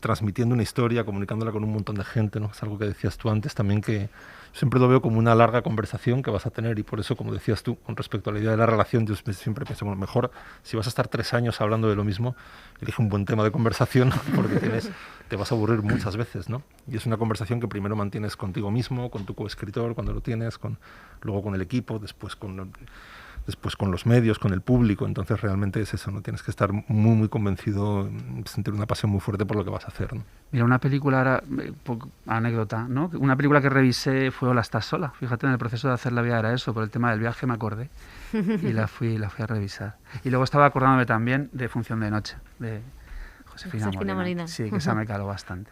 transmitiendo una historia, comunicándola con un montón de gente, ¿no? Es algo que decías tú antes también, que siempre lo veo como una larga conversación que vas a tener, y por eso, como decías tú, con respecto a la idea de la relación, yo siempre pienso, bueno, mejor si vas a estar 3 años hablando de lo mismo, elige un buen tema de conversación, porque te vas a aburrir muchas veces, ¿no? Y es una conversación que primero mantienes contigo mismo, con tu coescritor, cuando lo tienes, luego con el equipo, después con los medios, con el público. Entonces realmente es eso, ¿no? Tienes que estar muy, muy convencido, sentir una pasión muy fuerte por lo que vas a hacer, ¿no? Mira, una película, ahora, anécdota, ¿no? Una película que revisé fue Hola, estás sola. Fíjate, en el proceso de hacer la vida era eso, por el tema del viaje me acordé y la fui a revisar. Y luego estaba acordándome también de Función de Noche, de Josefina Molina. Sí, que esa me caló bastante.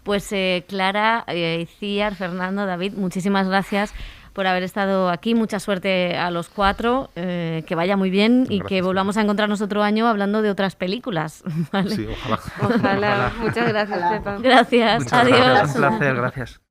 Pues Clara, Itziar, Fernando, David, muchísimas gracias por haber estado aquí. Mucha suerte a los 4, que vaya muy bien y que volvamos a encontrarnos otro año hablando de otras películas, ¿vale? Sí, ojalá. Ojalá. Muchas gracias, Pepa. Gracias, Muchas adiós. Gracias, un placer, gracias.